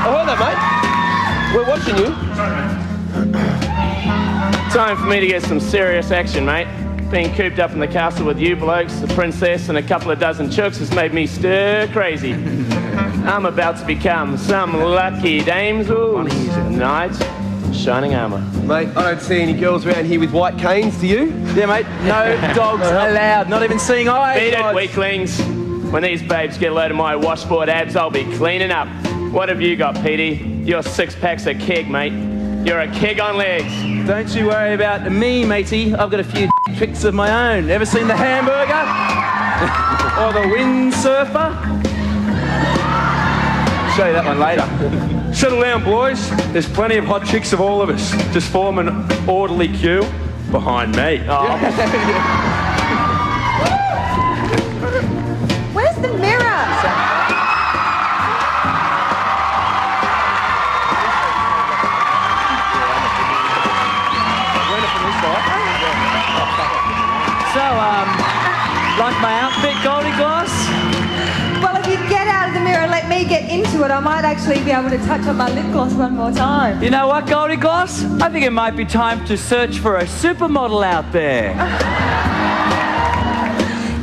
Oh, hello, mate. We're watching you. Time for me to get some serious action, mate. Being cooped up in the castle with you blokes, the princess and a couple of dozen chooks has made me stir crazy. I'm about to become some lucky damsel knight in shining armour. Mate, I don't see any girls around here with white canes, do you? Yeah, mate, no dogs allowed, not even seeing eyes. Beat it, weaklings. When these babes get a load of my washboard abs, I'll be cleaning up. What have you got, Petey? Your six-pack's a keg, mate. You're a keg on legs. Don't you worry about me, matey. I've got a few tricks of my own. Ever seen the hamburger? Or the windsurfer? Show you that one later. Settle down, boys. There's plenty of hot chicks of all of us. Just form an orderly queue behind me. Oh. Where's the mirror? So, like my outfit, Goldie Gloss? Well, if you get out of the mirror and let me get into it, I might actually be able to touch on my lip gloss one more time. You know what, Goldie Gloss? I think it might be time to search for a supermodel out there.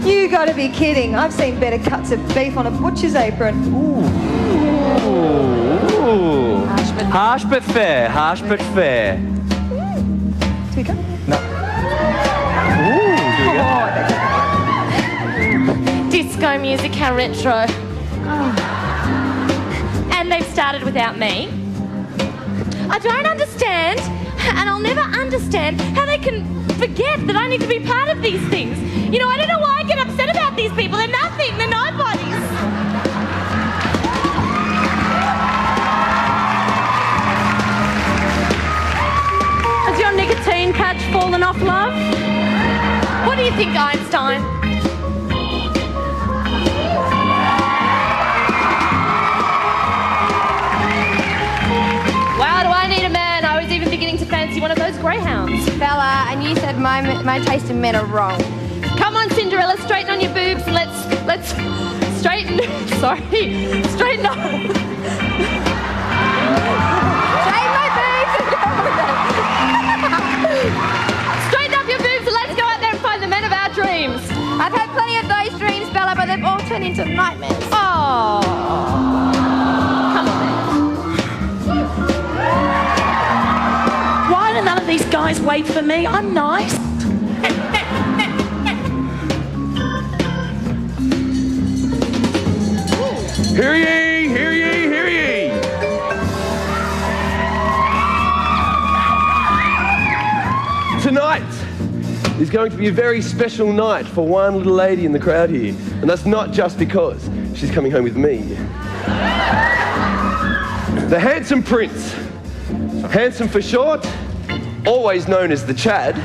You got to be kidding. I've seen better cuts of beef on a butcher's apron. Ooh. Harsh but fair, harsh but fair. Do we go? No. Ooh, do we go? Disco music, how retro. And they've started without me. I don't understand, and I'll never understand how they can forget that I need to be part of these things. You know, I don't know why I get upset about these people. They're nothing. They're nobodies. Has your nicotine patch fallen off, love? What do you think, Einstein? Wow, do I need a man? I was even beginning to fancy one of those greyhounds. Bella, and you said my taste in men are wrong. Come on, Cinderella, straighten on your boobs and let's straighten. Sorry, straighten up. Shave my boobs and go with it. Straighten up your boobs and let's go out there and find the men of our dreams. I've had plenty of those dreams, Bella, but they've all turned into nightmares. Oh. Come on, then. Why do none of these guys wait for me? I'm nice. Hear ye, hear ye, hear ye. Tonight is going to be a very special night for one little lady in the crowd here. And that's not just because she's coming home with me. The handsome prince, handsome for short, always known as the Chad,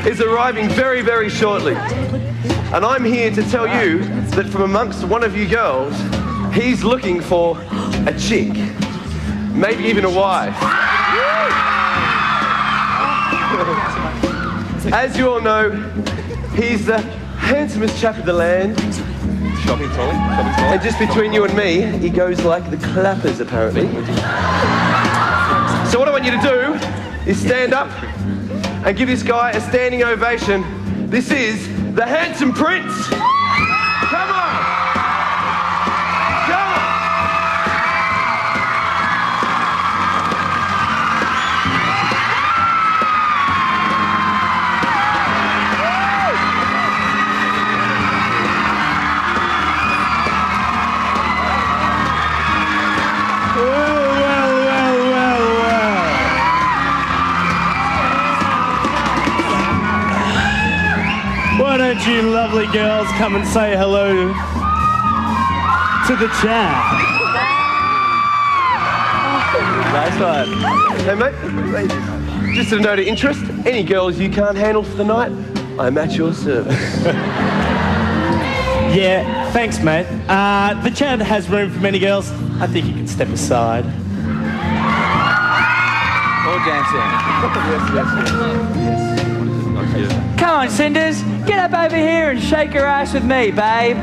is arriving very, very shortly. And I'm here to tell you that from amongst one of you girls, he's looking for a chick, maybe even a wife. As you all know, he's the handsomest chap of the land. Shopping trolley. And just between you and me, he goes like the clappers, apparently. So what I want you to do is stand up and give this guy a standing ovation. This is the handsome prince. Come on. Come on. Why don't you lovely girls come and say hello to the Chad? Nice one. Hey, mate. Just a note of interest, any girls you can't handle for the night, I'm at your service. Yeah, thanks, mate. The chat has room for many girls. I think you can step aside. Or dancing. Yes. Come on, Cinders. Get up over here and shake your ass with me, babe.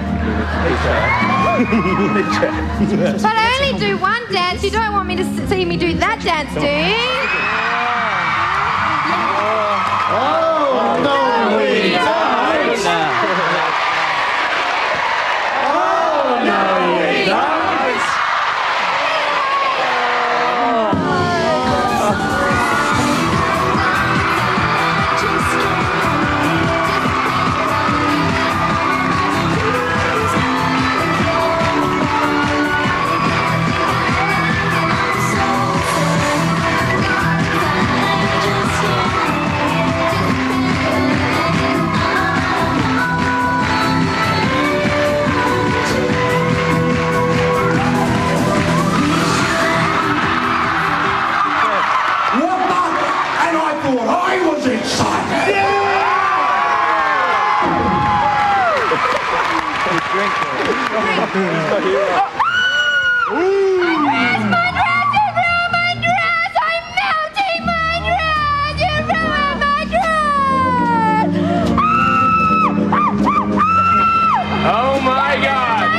But I only do one dance. You don't want me to see me do that dance, do you? Oh, no, we don't. Oh, no, we don't. Where's my dress? You ruined my dress! I'm melting my dress! You ruined my dress! Oh my God!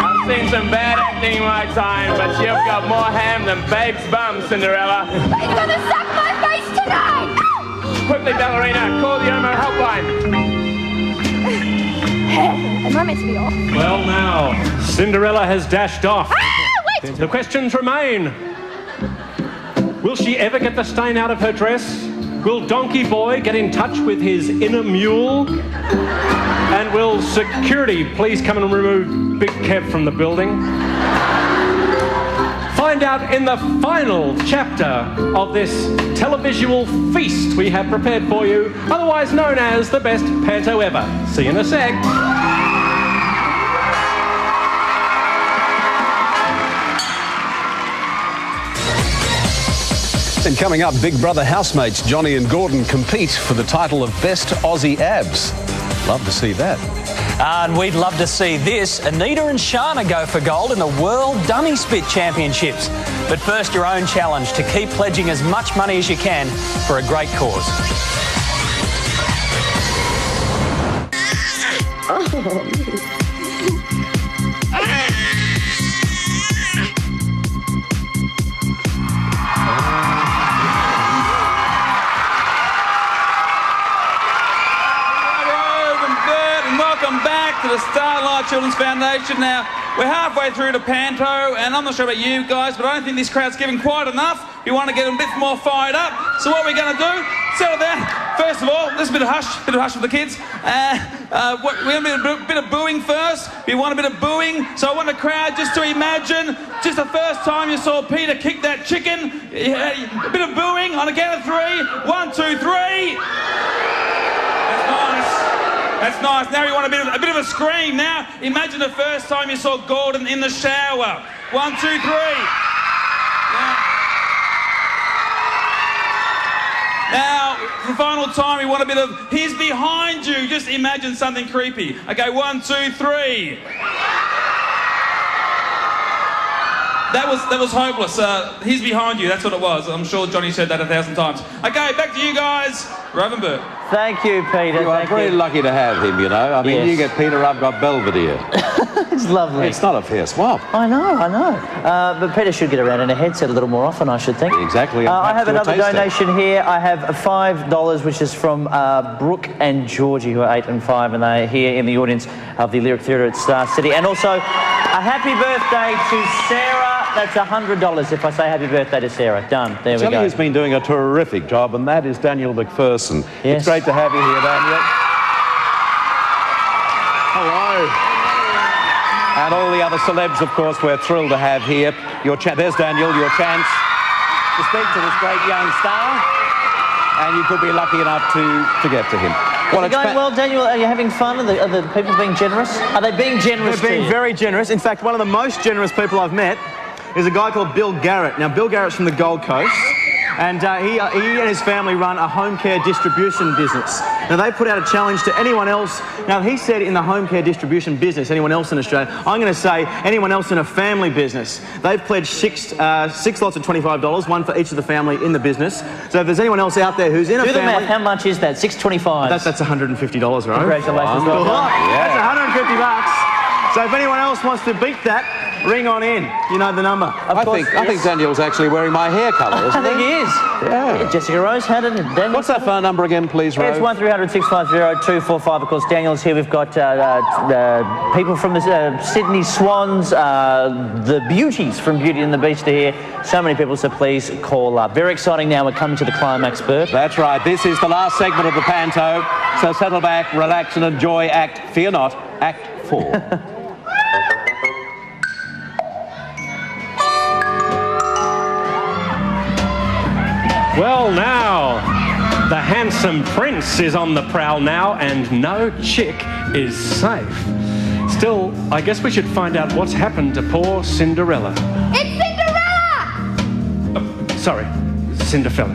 I've seen some bad acting in my time, but you've got more ham than Babe's bum, Cinderella. He's gonna suck my face tonight! Quickly, ballerina, call the Omo helpline. Am I meant to be off? Well, now, Cinderella has dashed off. Wait! The questions remain. Will she ever get the stain out of her dress? Will Donkey Boy get in touch with his inner mule? And will security please come and remove Big Kev from the building? Find out in the final chapter of this televisual feast we have prepared for you, otherwise known as the best panto ever. See you in a sec. And coming up, Big Brother housemates Johnny and Gordon compete for the title of Best Aussie Abs. Love to see that. And we'd love to see this. Anita and Shana go for gold in the World Dummy Spit Championships. But first, your own challenge to keep pledging as much money as you can for a great cause. Welcome back to the Starlight Children's Foundation. Now, we're halfway through to Panto, and I'm not sure about you guys, but I don't think this crowd's giving quite enough. We want to get a bit more fired up. So what we're going to do, settle down. First of all, there's a bit of hush for the kids. We're going to do a bit of booing first. We want a bit of booing. So I want the crowd just to imagine just the first time you saw Peter kick that chicken. A bit of booing on a count of 3. 1, 2, 3. That's nice. Now you want a bit of a scream. Now, imagine the first time you saw Gordon in the shower. 1, 2, 3. Now, for the final time, we want a bit of he's behind you. Just imagine something creepy. Okay, 1, 2, 3. That was hopeless. He's behind you. That's what it was. I'm sure Johnny said that 1,000 times. Okay, back to you guys. Ravenberg. Thank you, Peter. You are very lucky to have him, you know. I mean, Yes. you get Peter, I've got Belvedere. It's lovely. It's not a fair swap. I know. But Peter should get around in a headset a little more often, I should think. Exactly. I have Perhaps do a another taster. donation here. I have $5, which is from Brooke and Georgie, who are 8 and 5, and they're here in the audience of the Lyric Theatre at Star City. And also, a happy birthday to Sarah. That's $100 if I say happy birthday to Sarah. Done. There we Sally go. has been doing a terrific job, and that is Daniel McPherson. Yes. It's great to have you here, Daniel. Hello. And all the other celebs, of course, we're thrilled to have here. There's Daniel, your chance to speak to this great young star, and you could be lucky enough to get to him. Is it going well, Daniel? Are you having fun? Are the people being generous? Are they being generous They're being to you? very generous. In fact, one of the most generous people I've met is a guy called Bill Garrett. Now, Bill Garrett's from the Gold Coast. And he and his family run a home care distribution business. Now, they put out a challenge to anyone else. Now, he said in the home care distribution business, anyone else in Australia, I'm going to say anyone else in a family business. They've pledged six lots of $25, one for each of the family in the business. So if there's anyone else out there who's in a family... Do the math, how much is that? $6.25? That's $150, right? Congratulations. Well done. Yeah. That's $150. So if anyone else wants to beat that, ring on in. You know the number. I think Daniel's actually wearing my hair colour, isn't he? I think he is. Yeah. Jessica Rose, how did Daniel... What's that phone number again, please, Rose? It's 1300 650 245. Of course, Daniel's here. We've got people from the Sydney Swans, the Beauties from Beauty and the Beast are here. So many people, so please call up. Very exciting now. We're coming to the climax, Bert. That's right. This is the last segment of the panto. So settle back, relax and enjoy Fear not, Act 4. Well, now, the handsome prince is on the prowl now, and no chick is safe. Still, I guess we should find out what's happened to poor Cinderella. It's Cinderella! Sorry, Cinderfella.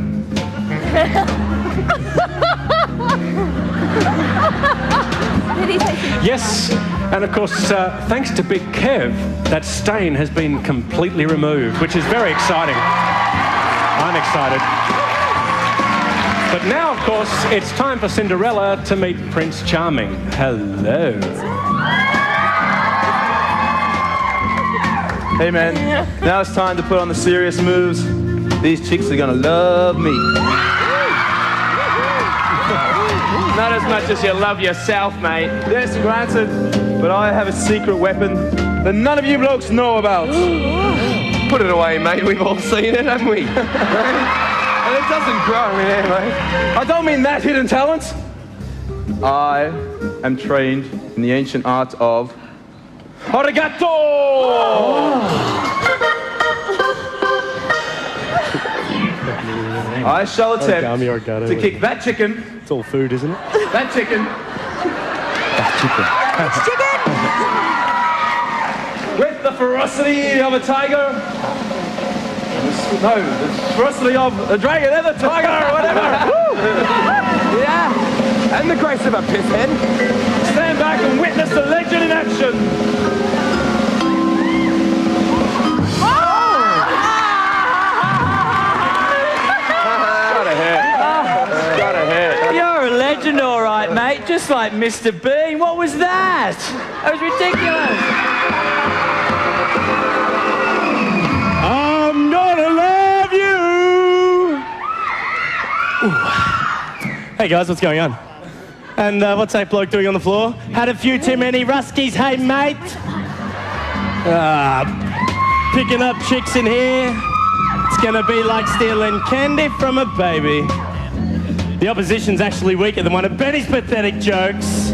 Yes, and of course, thanks to Big Kev, that stain has been completely removed, which is very exciting. I'm excited. But now, of course, it's time for Cinderella to meet Prince Charming. Hello. Hey, man. Now it's time to put on the serious moves. These chicks are gonna love me. Not as much as you love yourself, mate. Yes, granted. But I have a secret weapon that none of you blokes know about. Put it away, mate. We've all seen it, haven't we? And it doesn't grow in here, mate. I don't mean that, hidden talent. I am trained in the ancient art of arigato! I shall attempt to kick that chicken. It's all food, isn't it? That chicken. That chicken. With the ferocity of a tiger. No, the ferocity of a dragon and a tiger or whatever. Yeah. And the grace of a pisshead. Stand back and witness the legend in action. You're a legend, all right, mate. Just like Mr. Bean. What was that? That was ridiculous. I'm gonna love you. Ooh. Hey guys, what's going on? And what's that bloke doing on the floor? Had a few too many Ruskies, hey mate. Picking up chicks in here. It's gonna be like stealing candy from a baby. The opposition's actually weaker than one of Benny's pathetic jokes.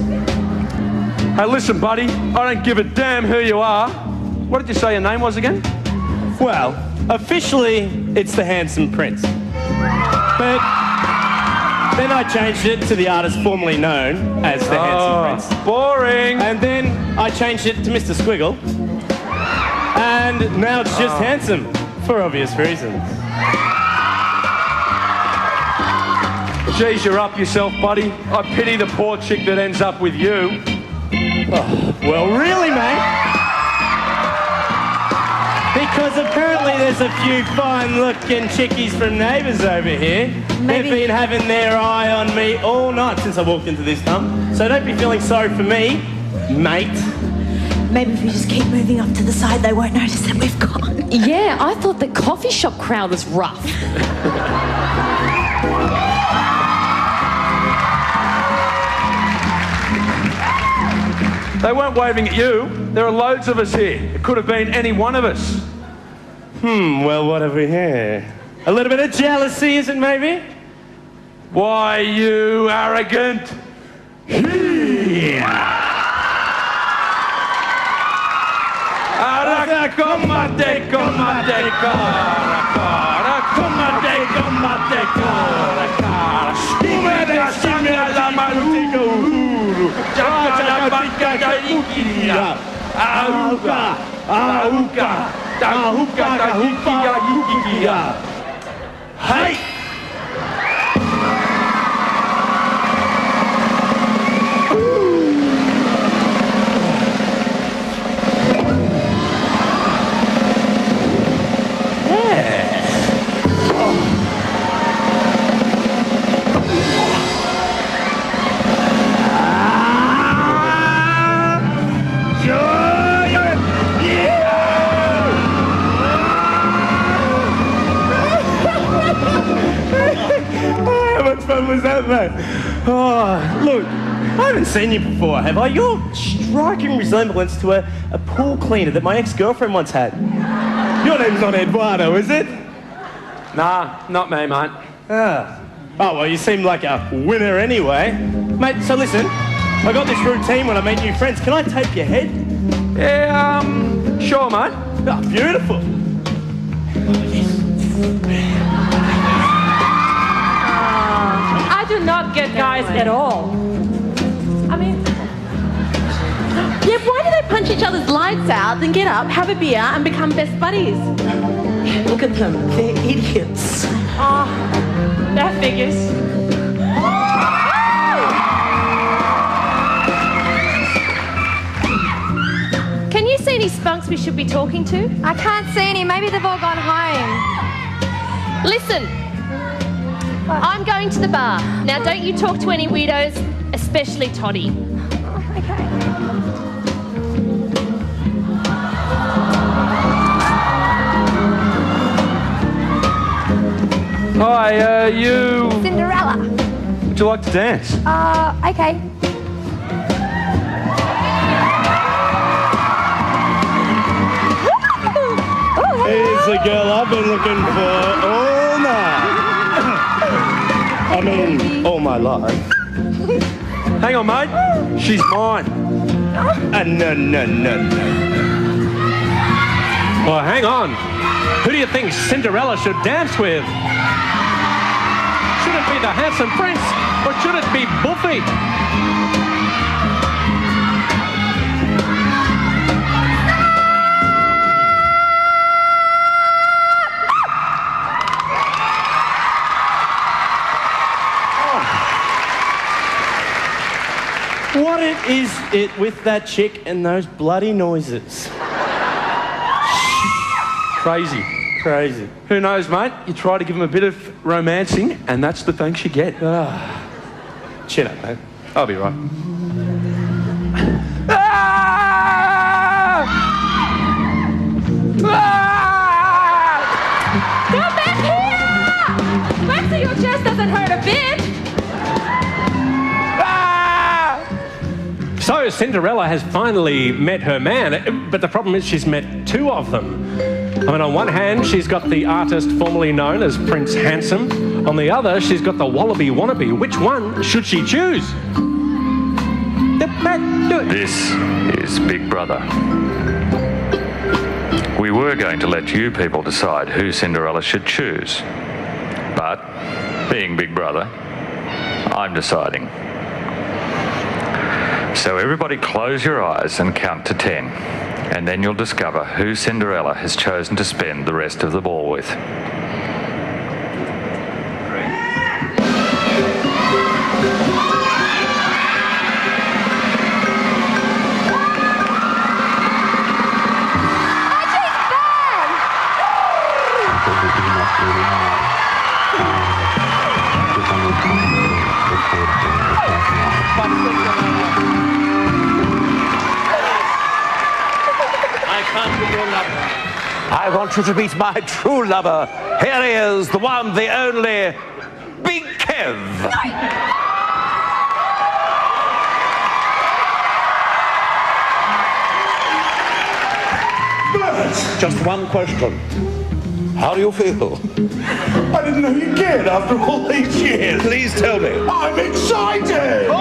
Hey, listen, buddy. I don't give a damn who you are. What did you say your name was again? Well, officially, it's the Handsome Prince. But then I changed it to the artist formerly known as the Handsome Prince. Boring. And then I changed it to Mr. Squiggle. And now it's just Handsome, for obvious reasons. Geez, you're up yourself, buddy. I pity the poor chick that ends up with you. Oh, well, really, mate? Because apparently there's a few fine-looking chickies from Neighbours over here. They've been having their eye on me all night since I walked into this dump. So don't be feeling sorry for me, mate. Maybe if we just keep moving up to the side, they won't notice that we've gone. Yeah, I thought the coffee shop crowd was rough. They weren't waving at you. There are loads of us here. It could have been any one of us. Well, what have we here? A little bit of jealousy, is it maybe? Why, you arrogant... Hey! How much fun was that, mate? Oh, look, I haven't seen you before, have I? You're striking resemblance to a pool cleaner that my ex-girlfriend once had. Your name's not Eduardo, is it? Nah, not me, mate. Ah. Oh, well, you seem like a winner anyway. Mate, so listen, I got this routine when I meet new friends. Can I tape your head? Yeah, sure, mate. Oh, beautiful. I do not get guys at all. I mean, yeah, why do they punch each other's lights out, then get up, have a beer, and become best buddies? Look at them. They're idiots. Oh, that figures. Can you see any spunks we should be talking to? I can't see any. Maybe they've all gone home. Listen, I'm going to the bar. Now, don't you talk to any weirdos, especially Toddy. Hi, you... Cinderella. Would you like to dance? Okay. Here's a girl I've been looking for all night. I mean, all my life. Hang on, mate. She's mine. No. Well, hang on. Who do you think Cinderella should dance with? Should it be the handsome prince, or should it be Buffy? What is it with that chick and those bloody noises? Crazy. Who knows, mate? You try to give them a bit of romancing, and that's the thanks you get. Chin up, mate. I'll be right. Come back here! Waxing your chest doesn't hurt a bit. So Cinderella has finally met her man, but the problem is she's met two of them. I mean, on one hand, she's got the artist formerly known as Prince Handsome. On the other, she's got the Wallaby Wannabe. Which one should she choose? This is Big Brother. We were going to let you people decide who Cinderella should choose. But, being Big Brother, I'm deciding. So everybody close your eyes and count to 10. And then you'll discover who Cinderella has chosen to spend the rest of the ball with. I want you to meet my true lover. Here he is, the one, the only, Big Kev. Bert! Just one question. How do you feel? I didn't know you cared after all these years. Please tell me. I'm excited!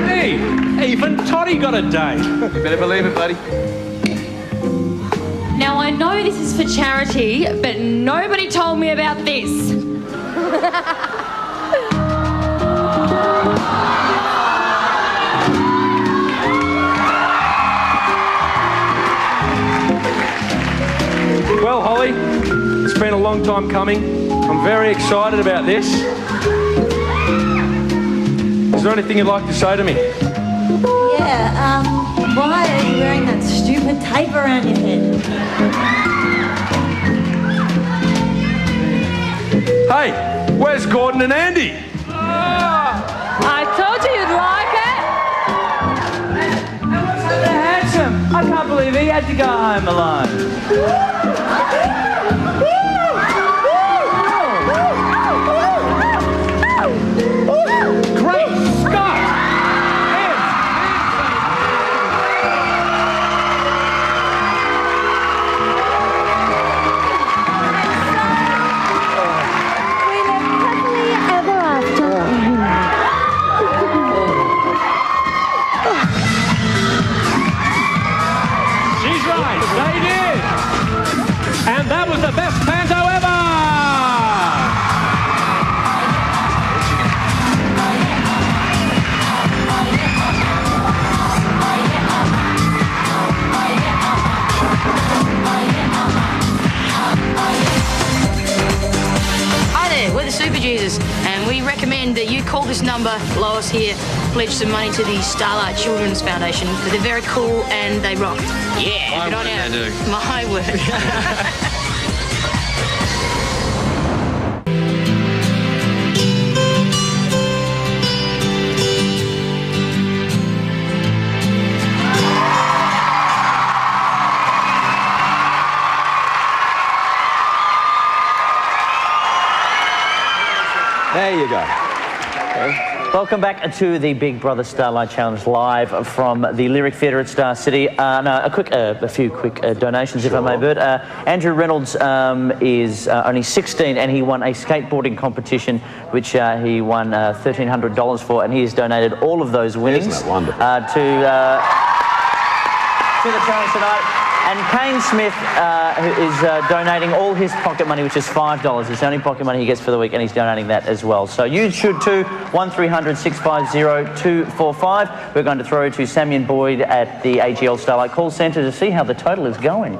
Hey, even Toddy got a date. You better believe it, buddy. Now, I know this is for charity, but nobody told me about this. long time coming. I'm very excited about this. Is there anything you'd like to say to me? Yeah, why are you wearing that stupid tape around your head? Hey, where's Gordon and Andy? I told you you'd like it. And what's so handsome? I can't believe he had to go home alone. Great Scott! She's right, they did! And that was the best panto ever! Hi there, we're the Super Jesus, and we recommend that you call this number, Lois here, pledge some money to the Starlight Children's Foundation, because they're very cool and they rock. Yeah, good on you. They do. My word. There you go. Welcome back to the Big Brother Starlight Challenge live from the Lyric Theatre at Star City. A few quick donations, if I may, Bert. Andrew Reynolds is only 16 and he won a skateboarding competition which he won $1,300 for, and he has donated all of those winnings to the challenge tonight. And Kane Smith who is donating all his pocket money, which is $5. It's the only pocket money he gets for the week, and he's donating that as well. So you should too. 1300 650 245. We're going to throw to Samian Boyd at the AGL Starlight call centre to see how the total is going.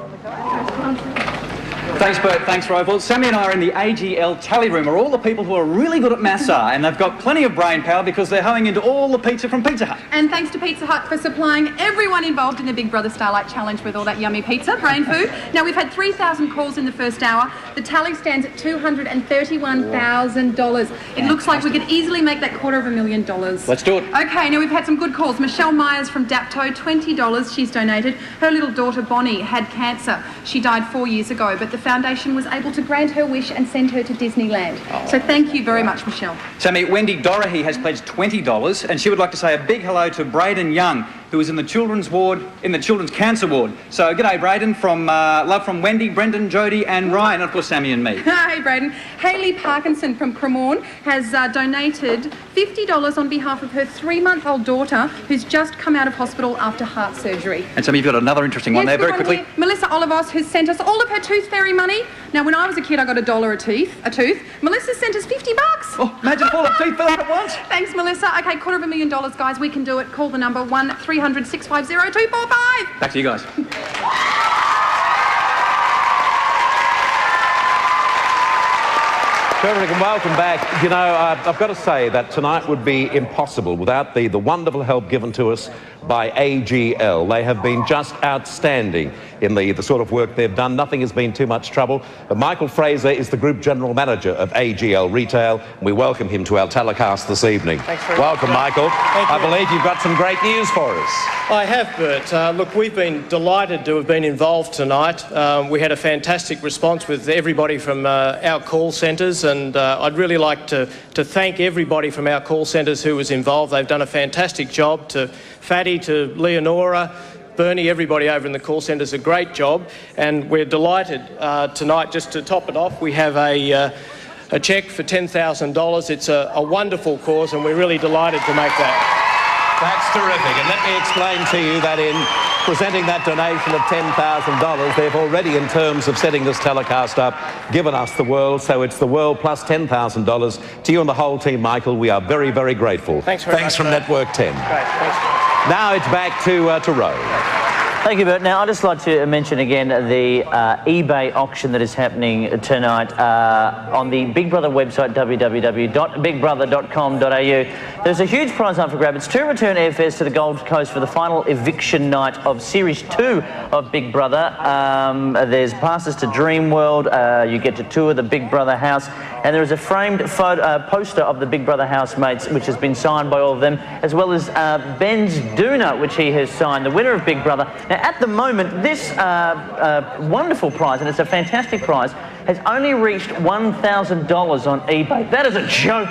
Thanks, Bert. Thanks, Roy. Well, Sammy and I are in the AGL tally room, where all the people who are really good at maths are, and they've got plenty of brain power because they're hoeing into all the pizza from Pizza Hut. And thanks to Pizza Hut for supplying everyone involved in the Big Brother Starlight Challenge with all that yummy pizza, brain food. Now, we've had 3,000 calls in the first hour. The tally stands at $231,000. It looks like we could easily make that $250,000. Let's do it. Okay, now we've had some good calls. Michelle Myers from Dapto, $20 she's donated. Her little daughter Bonnie had cancer. She died 4 years ago, but the foundation was able to grant her wish and send her to Disneyland. So thank you very much, Michelle. Sammy, Wendy Dorahy has pledged $20, and she would like to say a big hello to Braden Young, who is in the children's ward, in the children's cancer ward. So g'day, Braden, from love from Wendy, Brendan, Jody and Ryan, and of course Sammy and me. Hey, Braden. Hayley Parkinson from Cremorne has donated $50 on behalf of her 3-month-old daughter, who's just come out of hospital after heart surgery. And Sammy, you've got another interesting one there, very quickly. Here. Melissa Olivos, who's sent us all of her tooth fairy money. Now, when I was a kid, I got $1 a tooth. Melissa sent us $50. Oh, imagine all the teeth for that at once. Thanks, Melissa. Okay, $250,000, guys. We can do it. Call the number 1300 650 245. Back to you guys. Terrific, and welcome back. You know, I've got to say that tonight would be impossible without the wonderful help given to us by AGL. They have been just outstanding in the sort of work they've done. Nothing has been too much trouble. But Michael Fraser is the Group General Manager of AGL Retail, and we welcome him to our telecast this evening. Thanks very welcome, much. Michael. Thank you. I believe you've got some great news for us. I have, Bert. Look, we've been delighted to have been involved tonight. We had a fantastic response with everybody from our call centres, and I'd really like to thank everybody from our call centres who was involved. They've done a fantastic job. To Fatty, to Leonora, Bernie, everybody over in the call centre's a great job, and we're delighted tonight. Just to top it off, we have a cheque for $10,000. It's a wonderful cause, and we're really delighted to make that. That's terrific, and let me explain to you that in presenting that donation of $10,000, they've already, in terms of setting this telecast up, given us the world, so it's the world plus $10,000. To you and the whole team, Michael, we are very, very grateful. Thanks very much. Thanks from Network 10. Great, thanks. Now it's back to Ro. Thank you, Bert. Now, I'd just like to mention again the eBay auction that is happening tonight on the Big Brother website, www.bigbrother.com.au. There's a huge prize up for grab. It's 2 return airfares to the Gold Coast for the final eviction night of Series 2 of Big Brother. There's passes to Dream World. You get to tour the Big Brother house. And there is a framed poster of the Big Brother housemates, which has been signed by all of them, as well as Ben's doona, which he has signed, the winner of Big Brother. Now, at the moment, this wonderful prize, and it's a fantastic prize, has only reached $1,000 on eBay. That is a joke.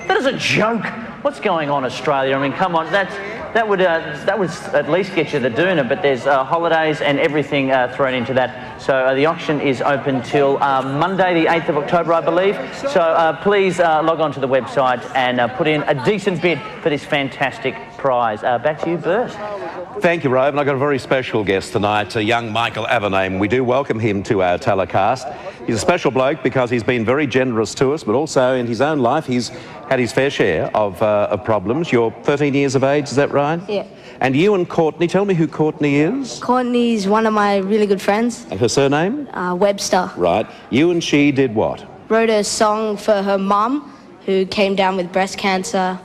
That is a joke. What's going on, Australia? I mean, come on, that would at least get you the doona, but there's holidays and everything thrown into that. So the auction is open till Monday, the 8th of October, I believe. So please log on to the website and put in a decent bid for this fantastic prize. Back to you, Bert. Thank you, Rove. And I've got a very special guest tonight, young Michael Avername. We do welcome him to our telecast. He's a special bloke because he's been very generous to us, but also in his own life he's had his fair share of problems. You're 13 years of age, is that right? Yeah. And you and Courtney, tell me who Courtney is. Courtney's one of my really good friends. And her surname? Webster. Right. You and she did what? Wrote a song for her mum, who came down with breast cancer,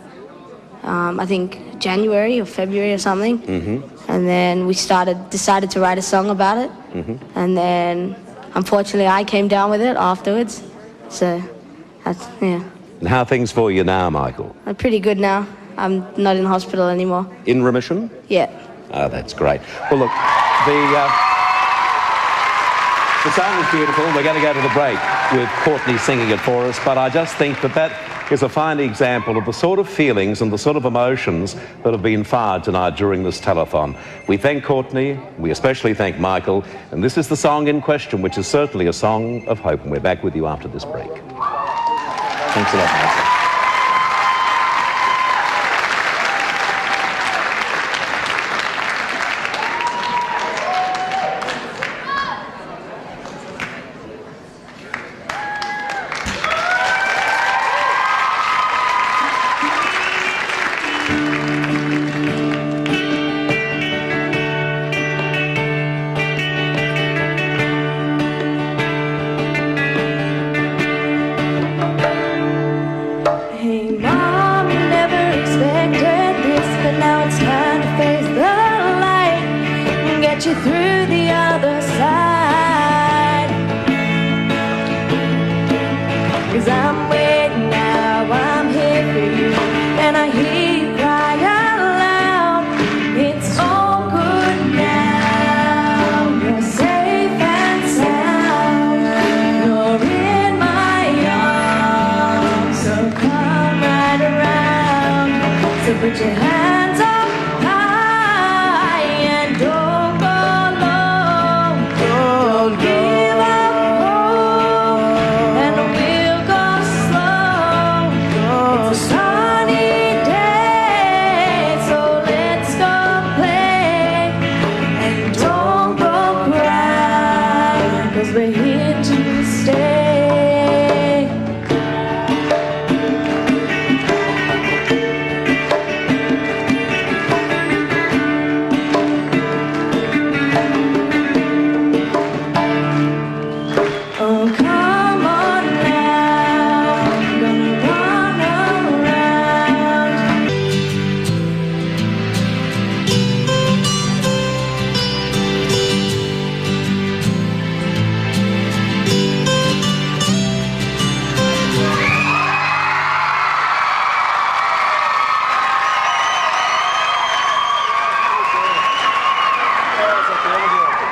I think January or February or something. Mm-hmm. And then we decided to write a song about it. Mm-hmm. And then, unfortunately, I came down with it afterwards. So, yeah. And how are things for you now, Michael? I'm pretty good now. I'm not in hospital anymore. In remission? Yeah. Oh, that's great. Well, look, the song is beautiful. We're going to go to the break with Courtney singing it for us, but I just think that is a fine example of the sort of feelings and the sort of emotions that have been fired tonight during this telethon. We thank Courtney, we especially thank Michael, and this is the song in question, which is certainly a song of hope, and we're back with you after this break. Thanks a lot, Michael. You through the other side, 'cause I'm waiting now, I'm here for you, and I hear you cry out loud, it's all good now, you're safe and sound, you're in my arms, so come right around, so put your hands up high and don't give up hope, and we'll go slow. It's a sunny day, so let's go play, and don't go cry, 'cause we're here to stay.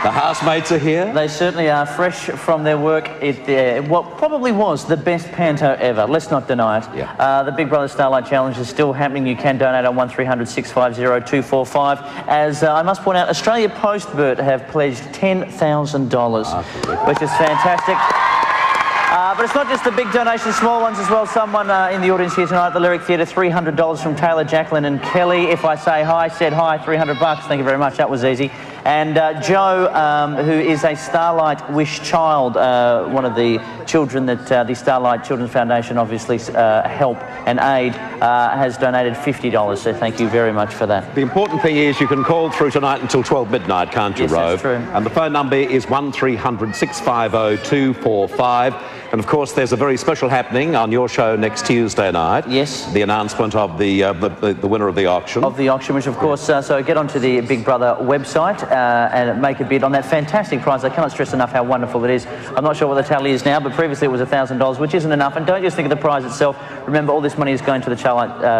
The housemates are here. They certainly are, fresh from their work at what probably was the best panto ever. Let's not deny it. Yeah. The Big Brother Starlight Challenge is still happening. You can donate on 1300 650 245. As I must point out, Australia Post, Bert, have pledged $10,000, which is fantastic. But it's not just the big donations, small ones as well. Someone in the audience here tonight at the Lyric Theatre, $300 from Taylor, Jacqueline and Kelly. If I say hi, said hi, $300. Thank you very much. That was easy. And Joe, who is a Starlight Wish child, one of the children that the Starlight Children's Foundation obviously help and aid, has donated $50. So thank you very much for that. The important thing is you can call through tonight until 12 midnight, can't you, Yes, Rove? that's true. And the phone number is 1300 650 245. And of course, there's a very special happening on your show next Tuesday night. Yes. The announcement of the winner of the auction. Of the auction, which of course, so get onto the Big Brother website and make a bid on that fantastic prize. I cannot stress enough how wonderful it is. I'm not sure what the tally is now, but previously it was $1,000, which isn't enough. And don't just think of the prize itself. Remember, all this money is going to the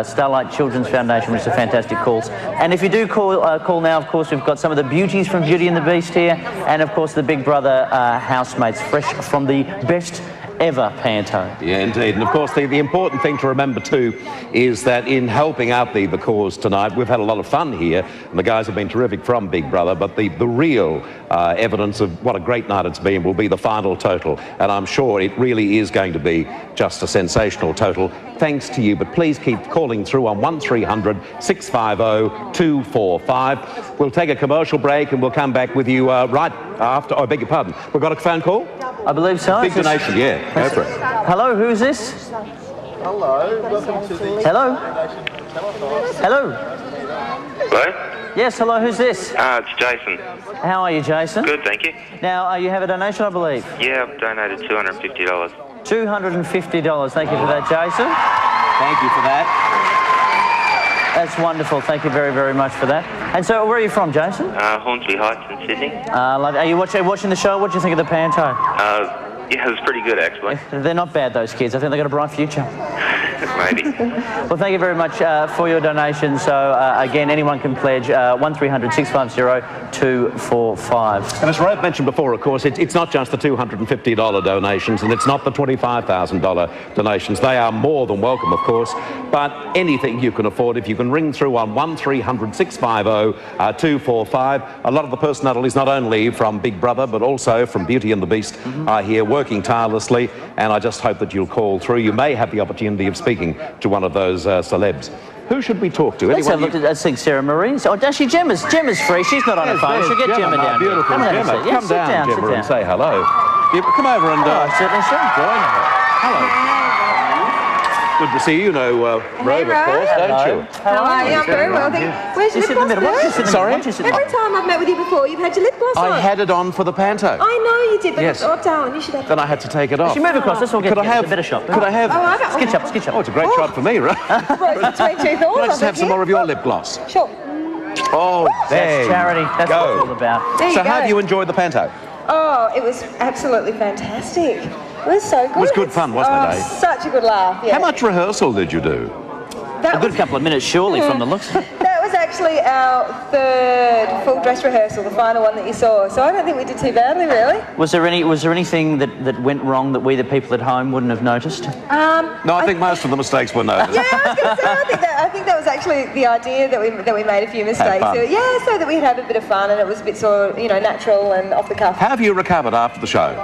Starlight Children's Foundation, which is a fantastic cause. And if you do call now, of course, we've got some of the beauties from Beauty and the Beast here, and of course the Big Brother housemates, fresh from the best ever panto. Yeah, indeed. And of course, the important thing to remember too is that in helping out the cause tonight, we've had a lot of fun here, and the guys have been terrific from Big Brother, but the real evidence of what a great night it's been will be the final total, and I'm sure it really is going to be just a sensational total, thanks to you. But please keep calling through on 1300 650 245. We'll take a commercial break and we'll come back with you right after. Oh, I beg your pardon. We've got a phone call? I believe so. Big donation, yeah. Go for it. Hello, who's this? Hello, welcome to the... Hello? Hello? Hello? Yes, hello, who's this? It's Jason. How are you, Jason? Good, thank you. Now, you have a donation, I believe? Yeah, I've donated $250. $250. Thank you for that, Jason. Thank you for that. That's wonderful. Thank you very, very much for that. And so, where are you from, Jason? Hornsby Heights in Sydney. Are you watching the show? What do you think of the panto? Yeah, it was pretty good, actually. They're not bad, those kids. I think they've got a bright future. Maybe. Well, thank you very much for your donation. So, again, anyone can pledge 1300 650 245. And as Rove mentioned before, of course, it's not just the $250 donations, and it's not the $25,000 donations. They are more than welcome, of course, but anything you can afford, if you can ring through on 1300 650 245. A lot of the personnel is not only from Big Brother, but also from Beauty and the Beast are here working tirelessly, and I just hope that you'll call through. You may have the opportunity of speaking to one of those celebs. Who should we talk to? Let's have a look at Sarah Marie. Oh, actually, Gemma's free. She's not on her phone. She'll get Gemma down. Beautiful Gemma. Come down, Gemma, and say hello. Come over and certainly should. Join her. Hello. Good to see you. You know Rove, of course, don't you? How are you? I'm very well, thank you. Where's your lip gloss? Sorry? Every time I've met with you before, you've had your lip gloss on. I had it on for the panto. I know you did, but yes. Oh, darling, you should have... Then I had to take it off. She move across. Let's all get a better shot. Could I have... Oh, I don't... Sketch up. Oh, it's a great shot for me, right? Between two thoughts, Can I just have some more of your lip gloss? Sure. Oh, there That's charity. That's what it's all about. So how have you enjoyed the panto? Oh, it was absolutely fantastic. It was so good. It was good fun, wasn't it, eh? Such a good laugh, yeah. How much rehearsal did you do? A good couple of minutes, surely, from the looks. That was actually our third full dress rehearsal, the final one that you saw. So I don't think we did too badly, really. Was there anything that went wrong that we, the people at home, wouldn't have noticed? No, I think most of the mistakes were noticed. Yeah, I was going to say, I think that was actually the idea that we made a few mistakes. So, yeah, so that we'd have a bit of fun and it was a bit sort of, natural and off the cuff. How have you recovered after the show?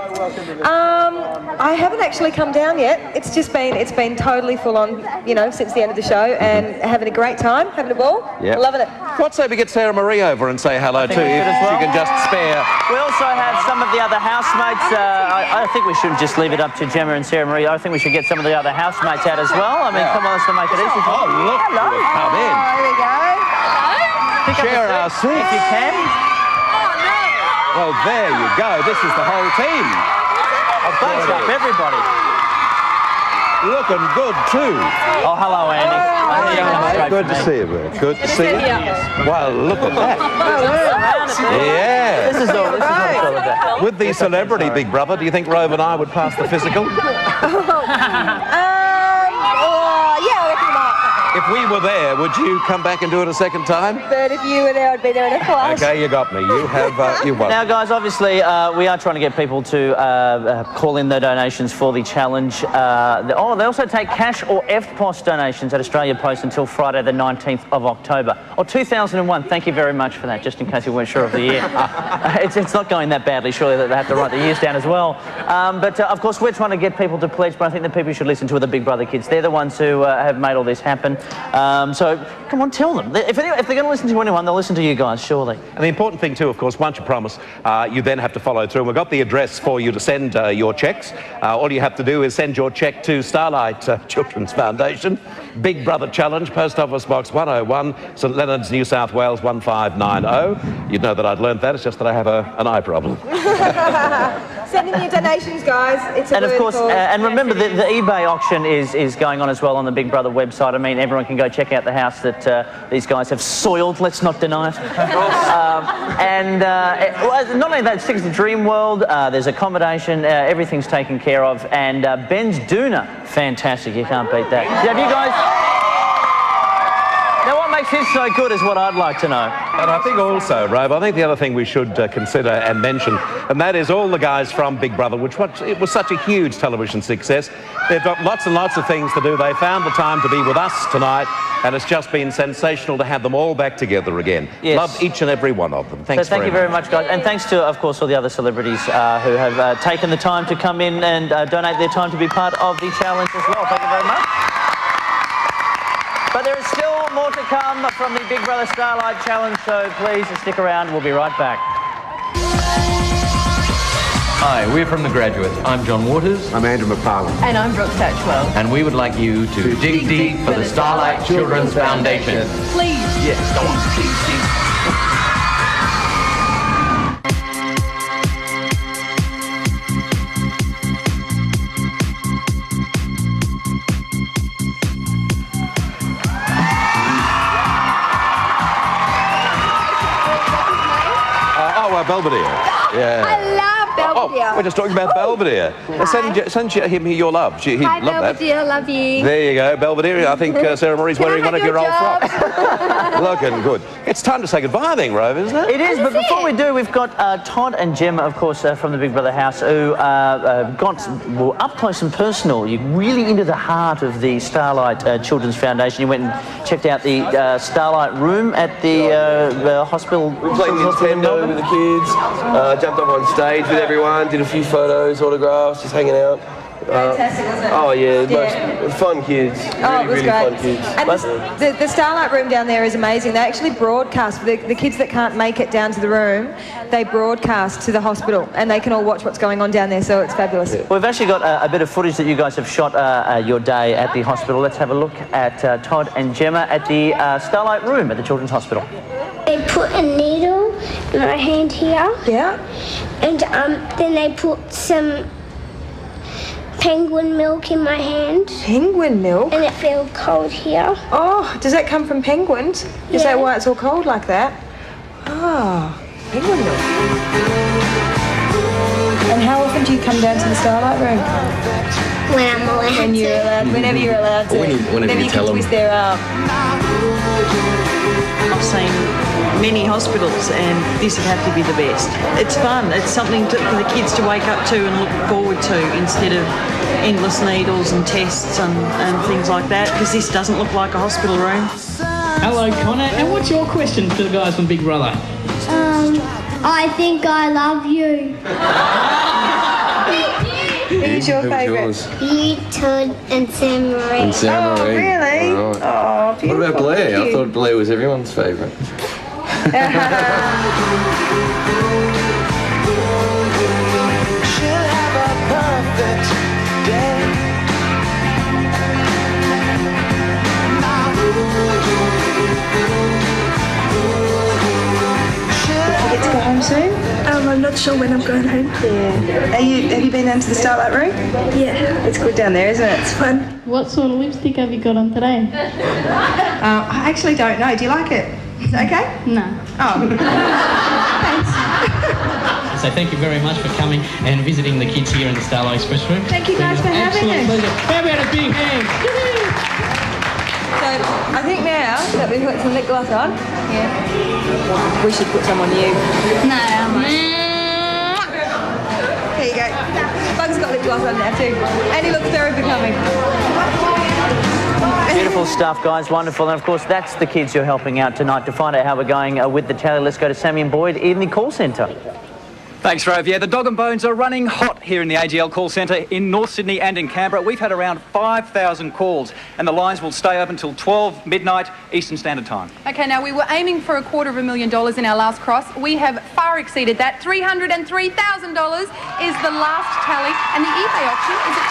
I haven't actually come down yet. It's been totally full on, since the end of the show and having a great time, having a ball. Yep. Loving it. What say we get Sarah Marie over and say hello to you? She can just spare. We also have some of the other housemates. I think we should just leave it up to Gemma and Sarah Marie. I think we should get some of the other housemates out as well. I mean, come on, let's make it easy. Oh, look. Hello. Come in. Here we go. Share our seat. If you can. Well, there you go. This is the whole team. I've bunched up everybody. Looking good too. Oh, hello, Andy. Good to see you, man. Good to see you. Well, look at that. Yeah. This is all it's all about. With the celebrity Big Brother, do you think Rove and I would pass the physical? Yeah, I reckon you might. If we were there, would you come back and do it a second time? But if you were there, I'd be there in a flash. Okay, you got me. You have, you won. Now, guys, obviously, we are trying to get people to call in their donations for the challenge. They also take cash or EFTPOS donations at Australia Post until Friday, the 19th of October. Or 2001. Thank you very much for that, just in case you weren't sure of the year. It's not going that badly, surely, that they have to write the years down as well. But, of course, we're trying to get people to pledge, but I think the people should listen to are the Big Brother kids. They're the ones who have made all this happen. So come on, tell them. If they're going to listen to anyone, they'll listen to you guys, surely. And the important thing too, of course, once you promise, you then have to follow through. We've got the address for you to send your cheques. All you have to do is send your cheque to Starlight Children's Foundation, Big Brother Challenge, Post Office Box 101, St Leonard's, New South Wales 1590. You'd know that I'd learnt that. It's just that I have an eye problem. Send in your donations, guys. It's a And of good course, cause. and remember the eBay auction is going on as well on the Big Brother website. I mean, everyone can go check out the house that these guys have soiled. Let's not deny it. Not only that, it sticks to Dream World. There's accommodation. Everything's taken care of. And Ben's Doona, fantastic. You can't beat that. Have you guys? Now, what makes his so good is what I'd like to know. And I think also, Rove, I think the other thing we should consider and mention, and that is all the guys from Big Brother, it was such a huge television success. They've got lots and lots of things to do. They found the time to be with us tonight, and it's just been sensational to have them all back together again. Yes. Love each and every one of them. Thanks Thank you very much, guys. And thanks to, of course, all the other celebrities who have taken the time to come in and donate their time to be part of the challenge as well. Thank you very much. But there is still more to come from the Big Brother Starlight Challenge, so please stick around. We'll be right back. Hi, we're from The Graduates. I'm John Waters. I'm Andrew McFarlane. And I'm Brooke Satchwell. And we would like you to dig deep for the Starlight Children's Foundation. Please. Yes, go on, dig. Belvedere. Yeah. I love Belvedere. Oh, we're just talking about Belvedere. Send him your love. He'd Hi, love Belvedere, that. love you. There you go, Belvedere. I think Sarah Murray's wearing one of your old frocks. Looking good. It's time to say goodbye then, Rove, isn't it? It is, but before we do, we've got Todd and Gemma, of course, from the Big Brother house, who were up close and personal. You're really into the heart of the Starlight Children's Foundation. You went and checked out the Starlight room at the hospital. We played Nintendo with the kids, jumped up on stage with everyone, did a few photos, autographs, just hanging out. Fantastic, wasn't it? Oh yeah, most fun kids. Oh, it was really great. Fun kids. And the Starlight room down there is amazing. They actually broadcast, the kids that can't make it down to the room, they broadcast to the hospital and they can all watch what's going on down there, so it's fabulous. Well, we've actually got a bit of footage that you guys have shot your day at the hospital. Let's have a look at Todd and Gemma at the Starlight room at the Children's Hospital. They put a needle in my hand here. Yeah. And then they put some penguin milk in my hand. Penguin milk? And it felt cold here. Oh, does that come from penguins? Is that why it's all cold like that? Oh, penguin milk. And how often do you come down to the Starlight room? When I'm allowed When you're allowed, whenever you're allowed to. Whenever you can twist their arm. I've seen many hospitals and this would have to be the best. It's fun. It's something for the kids to wake up to and look forward to instead of endless needles and tests and things like that, because this doesn't look like a hospital room. Hello, Connor. And what's your question to the guys from Big Brother? I think I love you. Who's your favourite? You, Todd, and Sam Marie. And Sam Oh, Marie. really? All right. Oh, What beautiful. about Blair? Thank I you. thought Blair was everyone's favourite. You get to go home soon? I'm not sure when I'm going home. Yeah. Have you been down to the Starlight room? Yeah. It's good down there, isn't it? It's fun. What sort of lipstick have you got on today? I actually don't know. Do you like it? Is it okay? No. Oh. So thank you very much for coming and visiting the kids here in the Starlight Express room. Thank you guys for having us. Absolute pleasure. How about a big hand? So I think now that we've got some lip gloss on, we should put some on you. No, I'm Here you go. Bug's got lip gloss on now too. And he looks very becoming. Beautiful stuff, guys. Wonderful. And, of course, that's the kids you're helping out tonight. To find out how we're going with the tally, let's go to Sammy and Boyd in the call centre. Thanks, Rove. Yeah, the dog and bones are running hot here in the AGL call centre in North Sydney and in Canberra. We've had around 5,000 calls, and the lines will stay open until 12 midnight Eastern Standard Time. Okay, now we were aiming for $250,000 in our last cross. We have far exceeded that. $303,000 is the last tally, and the eBay auction is at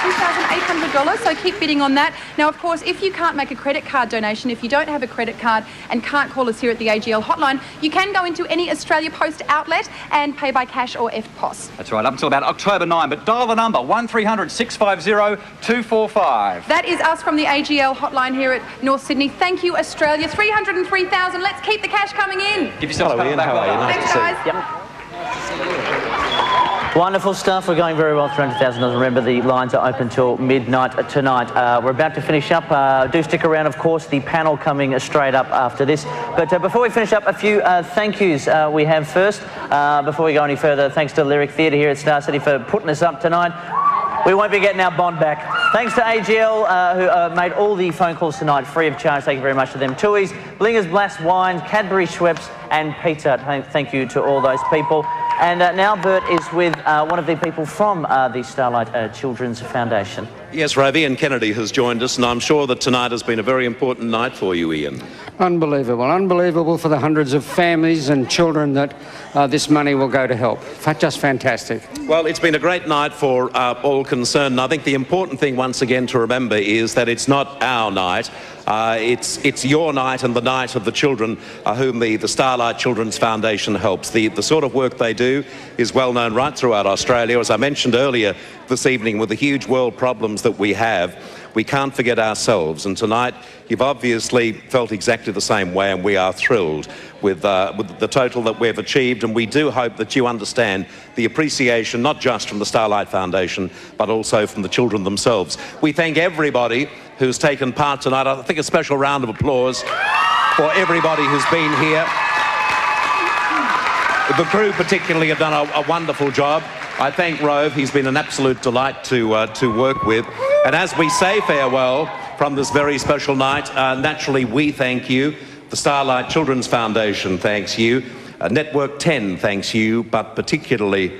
$2,800, so keep bidding on that. Now, of course, if you can't make a credit card donation, if you don't have a credit card and can't call us here at the AGL hotline, you can go into any Australia Post outlet and pay by cash or EFTPOS. That's right, up until about October 9, but dial the number 1300 650 245. That is us from the AGL hotline here at North Sydney. Thank you, Australia. $303,000. Let's keep the cash coming in. Give yourself Hello, a pat on Ian. the back. How are you? Nice Thanks, to guys. Yep. Wonderful stuff. We're going very well. $300,000. Remember, the lines are open till midnight tonight. We're about to finish up. Do stick around, of course. The panel coming straight up after this. But before we finish up, a few thank yous we have first. Before we go any further, thanks to Lyric Theatre here at Star City for putting us up tonight. We won't be getting our bond back. Thanks to AGL, who made all the phone calls tonight free of charge. Thank you very much to them. Tui's, Blinger's Blast Wine, Cadbury Schweppes and pizza. Thank you to all those people. And now Bert is with one of the people from the Starlight Children's Foundation. Yes, Rove, Ian Kennedy has joined us, and I'm sure that tonight has been a very important night for you, Ian. Unbelievable. Unbelievable for the hundreds of families and children that this money will go to help. Just fantastic. Well, it's been a great night for all concerned, and I think the important thing once again to remember is that it's not our night. It's your night and the night of the children whom the Starlight Children's Foundation helps. The sort of work they do is well known right throughout Australia. As I mentioned earlier this evening, with the huge world problems that we have, we can't forget ourselves. And tonight, you've obviously felt exactly the same way, and we are thrilled with the total that we've achieved. And we do hope that you understand the appreciation, not just from the Starlight Foundation, but also from the children themselves. We thank everybody who's taken part tonight. I think a special round of applause for everybody who's been here. The crew particularly have done a wonderful job. I thank Rove. He's been an absolute delight to work with. And as we say farewell from this very special night, naturally we thank you. The Starlight Children's Foundation thanks you. Network 10 thanks you, but particularly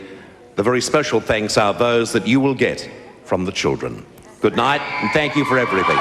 the very special thanks are those that you will get from the children. Good night, and thank you for everything.